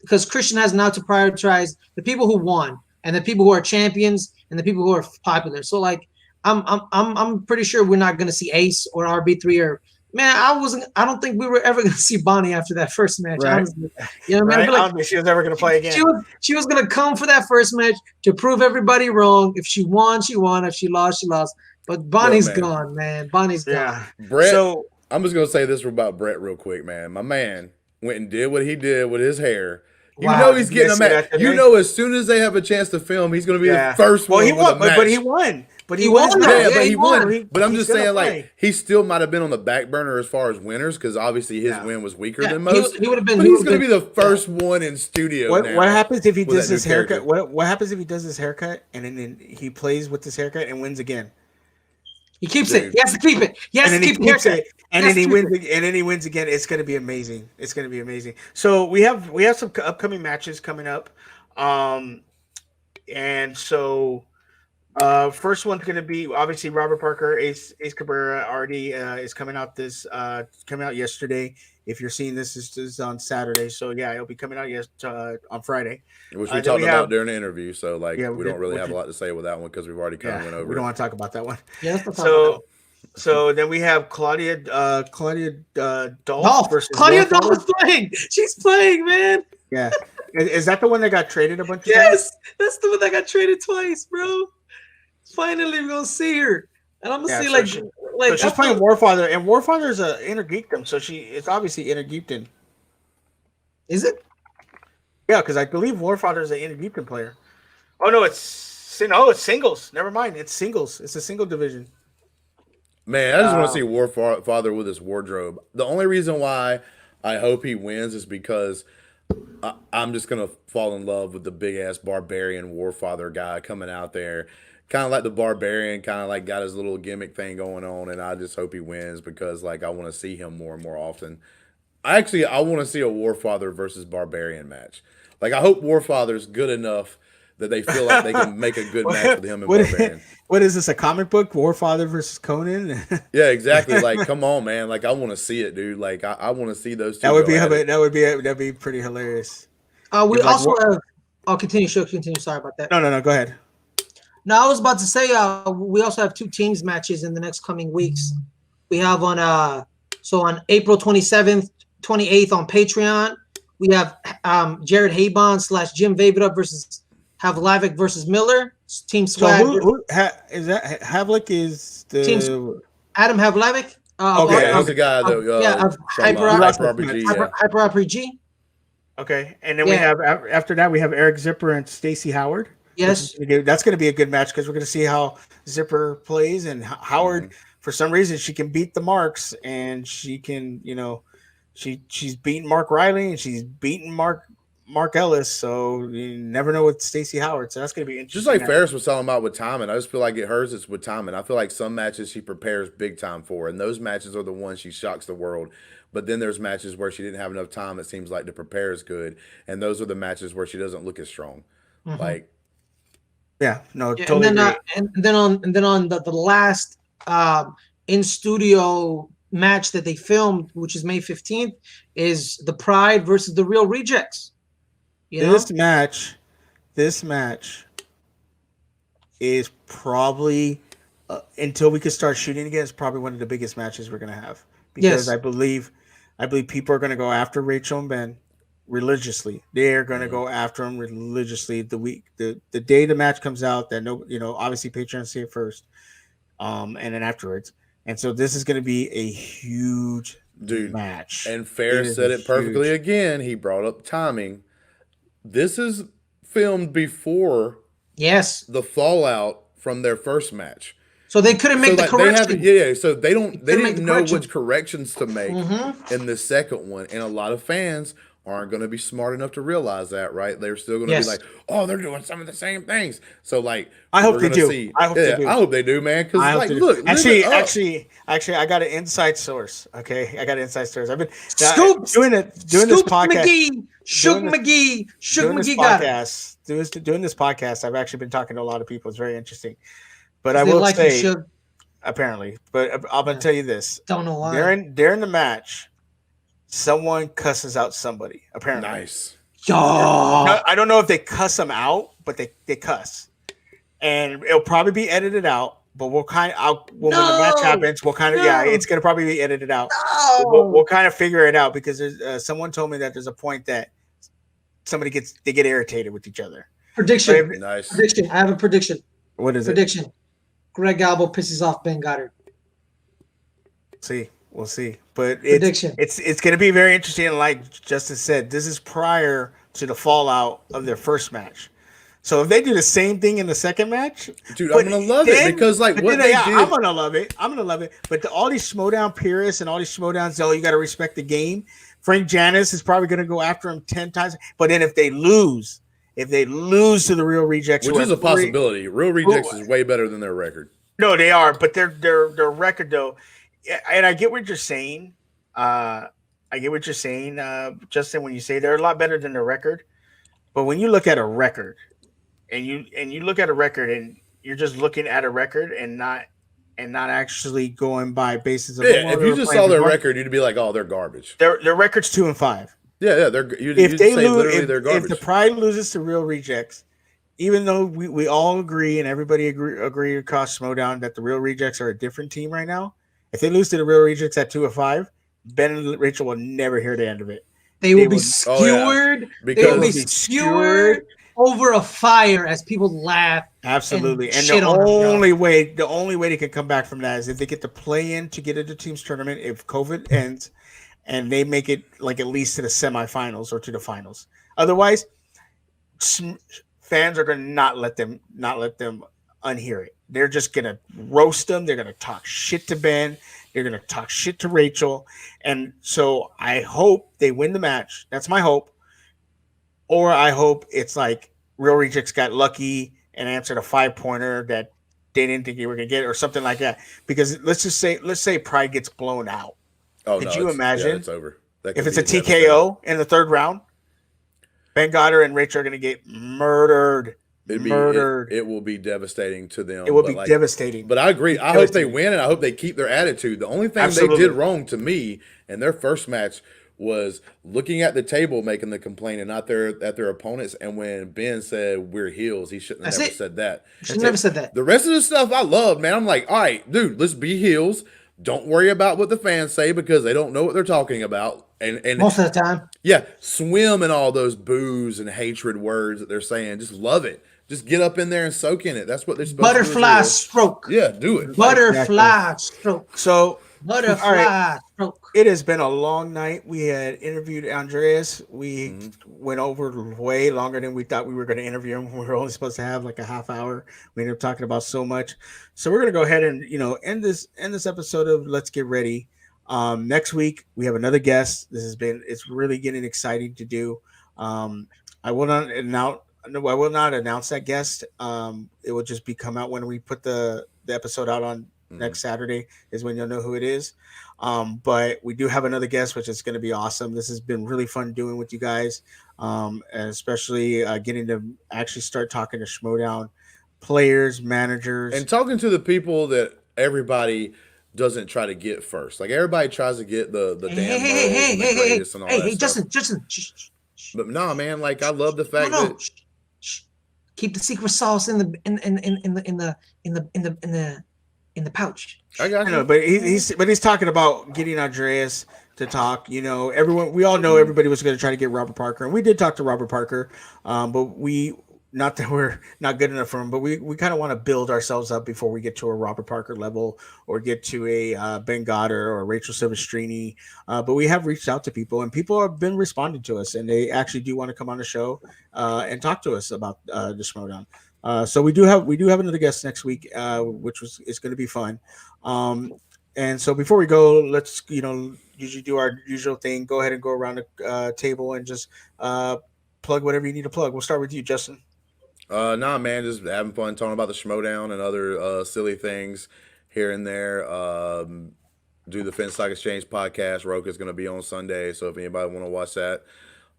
because Christian has now to prioritize the people who won and the people who are champions and the people who are popular. So like, I'm pretty sure we're not gonna see Ace or RB3 or man. I don't think we were ever gonna see Bonnie after that first match. Right. Honestly. You know what I mean? I don't think she was ever gonna play again. She was gonna come for that first match to prove everybody wrong. If she won, she won. If she lost, she lost. But Bonnie's gone, man. Bonnie's gone. Brett. So I'm just gonna say this about Brett real quick, man. My man went and did what he did with his hair. He's getting a match. As soon as they have a chance to film, he's going to be the first one. He won, but he won. But he won. But he won. But I'm just saying, like, he still might have been on the back burner as far as winners, because obviously his win was weaker than most. He would have been. But he's going to be the first one in studio. What happens if he does his haircut? What happens if he does his haircut and then he plays with this haircut and wins again? He keeps it. He has to keep it. He has to keep the haircut. And then he wins. And then he wins again. It's going to be amazing. It's going to be amazing. So we have some upcoming matches coming up, and so first one's going to be obviously Robert Parker, Ace Cabrera already is coming out yesterday. If you're seeing this is on Saturday, so yeah, it'll be coming out on Friday. Which we talked about during the interview, so like we don't really have a lot to say with that one because we've already kind of went over. We don't want to talk about that one. Yeah, so then we have Claudia Dolph versus Claudia Dolph is playing. She's playing, man. Yeah, is that the one that got traded a bunch of times? That's the one that got traded twice, bro. Finally, we're gonna see her, and I'm gonna see so she's playing Warfather, and Warfather is a Innergeekdom, so it's obviously Innergeekdom. Is it? Yeah, because I believe Warfather is an Innergeekdom player. Oh no, it's singles. Never mind, it's singles. It's a single division. Man, I just want to see Warfather with his wardrobe. The only reason why I hope he wins is because I'm just gonna fall in love with the big ass barbarian Warfather guy coming out there. Kind of like the barbarian, kind of like got his little gimmick thing going on, and I just hope he wins because like I want to see him more and more often. I want to see a Warfather versus barbarian match. Like I hope Warfather's good enough that they feel like they can make a good match with him and barbarian. What is this, a comic book? Warfather versus Conan? Yeah, exactly. Like, come on, man. Like I want to see it, dude. Like I want to see those two. That'd be pretty hilarious. We also have. I'll continue. Sorry about that. No. Go ahead. No, I was about to say we also have 2 teams matches in the next coming weeks. We have on April 27th, 28th on Patreon, we have Jared Haybon / Jim Vavida versus Havlavik versus Miller. Team Swag. So is that Havlik is the team Adam Havlavik? He's the guy that of Hyper RPG. Okay, and then we have after that we have Eric Zipper and Stacey Howard. Yes, that's going to be a good match because we're going to see how Zipper plays, and Howard, for some reason, she can beat the marks, and she can, she's beaten Mark Riley and she's beaten Mark Ellis. So you never know with Stacey Howard. So that's going to be interesting. Just like Ferris was talking about with timing, I just feel like hers is with timing. I feel like some matches she prepares big time for, and those matches are the ones she shocks the world. But then there's matches where she didn't have enough time. It seems like to prepare as good, and those are the matches where she doesn't look as strong. Like. Yeah, no, totally. And then on the last in studio match that they filmed, which is May 15th, is the Pride versus the Real Rejects. This match is probably until we can start shooting again, it's probably one of the biggest matches we're gonna have because I believe people are gonna go after Rachel and Ben religiously. They're going to go after him religiously the day the match comes out, that obviously Patreon see it first, and then afterwards. And so this is going to be a huge match. And Ferris said it perfectly again. He brought up timing. This is filmed before the fallout from their first match. So they couldn't make the corrections. So they didn't know which corrections to make in the second one, and a lot of fans aren't going to be smart enough to realize that, right? They're still going to be like, "Oh, they're doing some of the same things." So, like, I hope they do. I hope they do, man. Because, like, look, actually, I got an inside source. Okay, I got an inside source. I've been doing this podcast. Suge McGee podcast. Doing this podcast. I've actually been talking to a lot of people. It's very interesting. But I will say, apparently, but I'm going to tell you this. Don't know why. During the match, someone cusses out somebody, apparently. Nice. I don't know if they cuss them out, but they cuss. And it'll probably be edited out, but when the match happens, it's going to probably be edited out. No. We'll kind of figure it out because there's someone told me that there's a point that they get irritated with each other. Prediction. Nice. Prediction. I have a prediction. What is prediction? Greg Galbo pisses off Ben Goddard. See. We'll see, but it's going to be very interesting. And like Justin said, this is prior to the fallout of their first match, So if they do the same thing in the second match, dude, I'm gonna love it because like what they did, I'm gonna love it. But all these Schmoedown purists and all these Schmoedowns, you got to respect the game. Frank Janis is probably gonna go after him 10 times. But then if they lose to the Real Rejects, which is a possibility, Real Rejects is way better than their record. No, they are, but their record though, and I get what you're saying. Justin, when you say they're a lot better than their record. But when you look at a record, and you look at a record, and you're just looking at a record and not actually going by basis of if you just saw their record, you'd be like, oh, they're garbage. Their record's 2-5. Yeah, you'd say literally they're garbage. If the Pride loses to Real Rejects, even though we all agree and everybody agree across Schmoedown that the Real Rejects are a different team right now, if they lose to the Real Rejects at 2-5, Ben and Rachel will never hear the end of it. They will be skewered. They will be skewered over a fire as people laugh. Absolutely. And the only way they can come back from that is if they get to play in to get into teams tournament if COVID ends and they make it like at least to the semifinals or to the finals. Otherwise, fans are going to not let them unhear it. They're just going to roast them. They're going to talk shit to Ben. They're going to talk shit to Rachel. And so I hope they win the match. That's my hope. Or I hope it's like Real Rejects got lucky and answered a 5-pointer that they didn't think you were going to get or something like that. Because let's say Pride gets blown out. Oh, Could you imagine? It's over. If it's a TKO in the third round, Ben Goddard and Rachel are going to get murdered. It will be devastating to them. It will be devastating. But I agree. I hope they win, and I hope they keep their attitude. The only thing they did wrong to me in their first match was looking at the table, making the complaint, and not at their opponents. And when Ben said we're heels, he shouldn't have never said that. Should never said that. The rest of the stuff I love, man. I'm like, all right, dude, let's be heels. Don't worry about what the fans say because they don't know what they're talking about. And most of the time, yeah, swim in all those boos and hatred words that they're saying. Just love it. Just get up in there and soak in it. That's what they're supposed to do. Butterfly stroke. Yeah, do it. Butterfly stroke. So butterfly stroke. It has been a long night. We had interviewed Andreas. We went over way longer than we thought we were going to interview him. We were only supposed to have like a half hour. We ended up talking about so much. So we're going to go ahead and end this episode of Let's Get Ready. Next week we have another guest. It's really getting exciting to do. I will not announce that guest. It will just come out when we put the episode out on next Saturday is when you'll know who it is. But we do have another guest, which is going to be awesome. This has been really fun doing with you guys, and especially getting to actually start talking to Schmoedown players, managers, and talking to the people that everybody doesn't try to get first. Like everybody tries to get the damn greatest and all that stuff. Justin. But no, man, like I love the fact that keep the secret sauce in the pouch. I got you. But he's talking about getting Andreas to talk. We all know everybody was going to try to get Robert Parker, and we did talk to Robert Parker. But not that we're not good enough for him, but we kind of want to build ourselves up before we get to a Robert Parker level or get to a Ben Goddard or Rachel Silvestrini. But we have reached out to people, and people have been responding to us, and they actually do want to come on the show and talk to us about the Schmoedown. So we do have another guest next week, which is going to be fun. And so before we go, let's usually do our usual thing. Go ahead and go around the table and just plug whatever you need to plug. We'll start with you, Justin. Nah, man, just having fun talking about the Schmoedown and other silly things here and there. Do the Fin Stock Exchange podcast. Roka's going to be on Sunday, so if anybody want to watch that.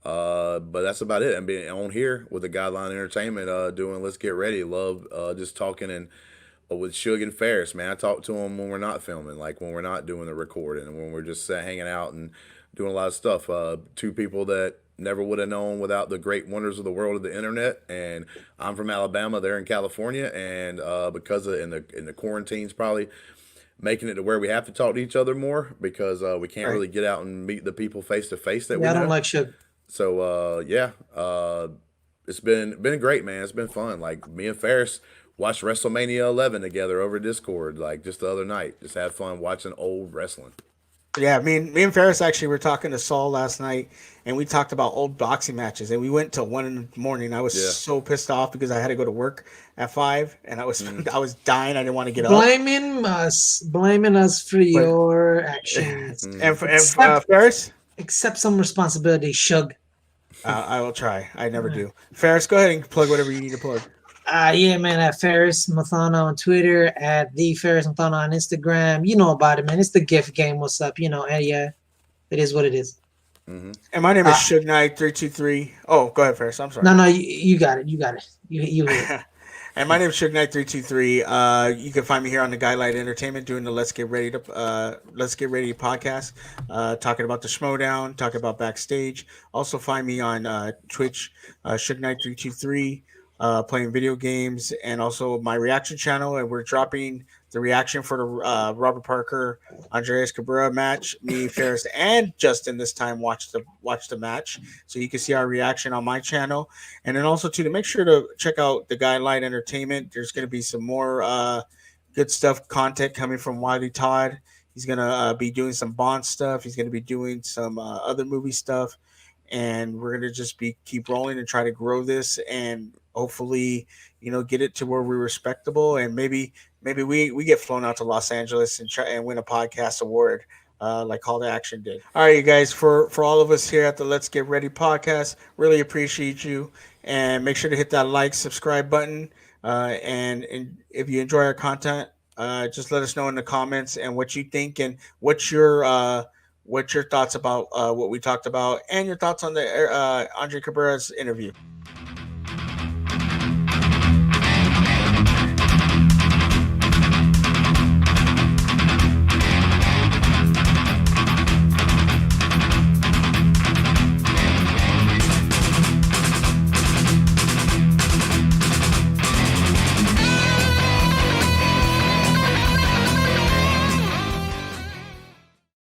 But that's about it. I'm being on here with the Guideline Entertainment, doing Let's Get Ready. Love just talking and with Suge and Ferris, man. I talk to them when we're not filming, like when we're not doing the recording and when we're just hanging out and doing a lot of stuff. Two people that never would have known without the great wonders of the world of the internet. And I'm from Alabama, they're in California, and because of in the quarantines probably making it to where we have to talk to each other more because we can't really get out and meet the people face to face that we know. I don't like Suge. So it's been great, man. It's been fun. Like me and Ferris watched WrestleMania 11 together over Discord, like just the other night. Just had fun watching old wrestling. Yeah, me and Ferris actually were talking to Saul last night, and we talked about old boxing matches, and we went till 1 a.m. I was so pissed off because I had to go to work at 5, and I was I was dying. I didn't want to get up. Blaming us for your actions. And Ferris, accept some responsibility, Suge. I will try. I never do. Ferris, go ahead and plug whatever you need to plug. Yeah, man, at Ferris Mathana on Twitter, at the Ferris Mathana on Instagram. You know about it, man. It's the gift game. What's up? And yeah, it is what it is. Mm-hmm. And my name is Suge Knight 323. Oh, go ahead, Ferris. I'm sorry. No, you got it. You got it. You hit it. And my name is Suge Knight 323. You can find me here on the Guidelight Entertainment doing the Let's Get Ready podcast, talking about the Schmoedown, talking about backstage. Also find me on Twitch, Suge Knight 323. Playing video games, and also my reaction channel, and we're dropping the reaction for the Robert Parker Andreas Cabrera match. Me, Ferris, and Justin this time watch the match, so you can see our reaction on my channel. And then also to make sure to check out the Guidelight Entertainment. There's going to be some more good stuff, content coming from Wiley Todd. He's going to be doing some Bond stuff. He's going to be doing some other movie stuff, and we're going to just keep rolling and try to grow this and hopefully, get it to where we're respectable, and maybe we get flown out to Los Angeles and try and win a podcast award, like Call to Action did. All right, you guys, for all of us here at the Let's Get Ready podcast, really appreciate you, and make sure to hit that like, subscribe button, and if you enjoy our content, just let us know in the comments and what you think and what's your thoughts about what we talked about and your thoughts on the Andre Cabrera's interview.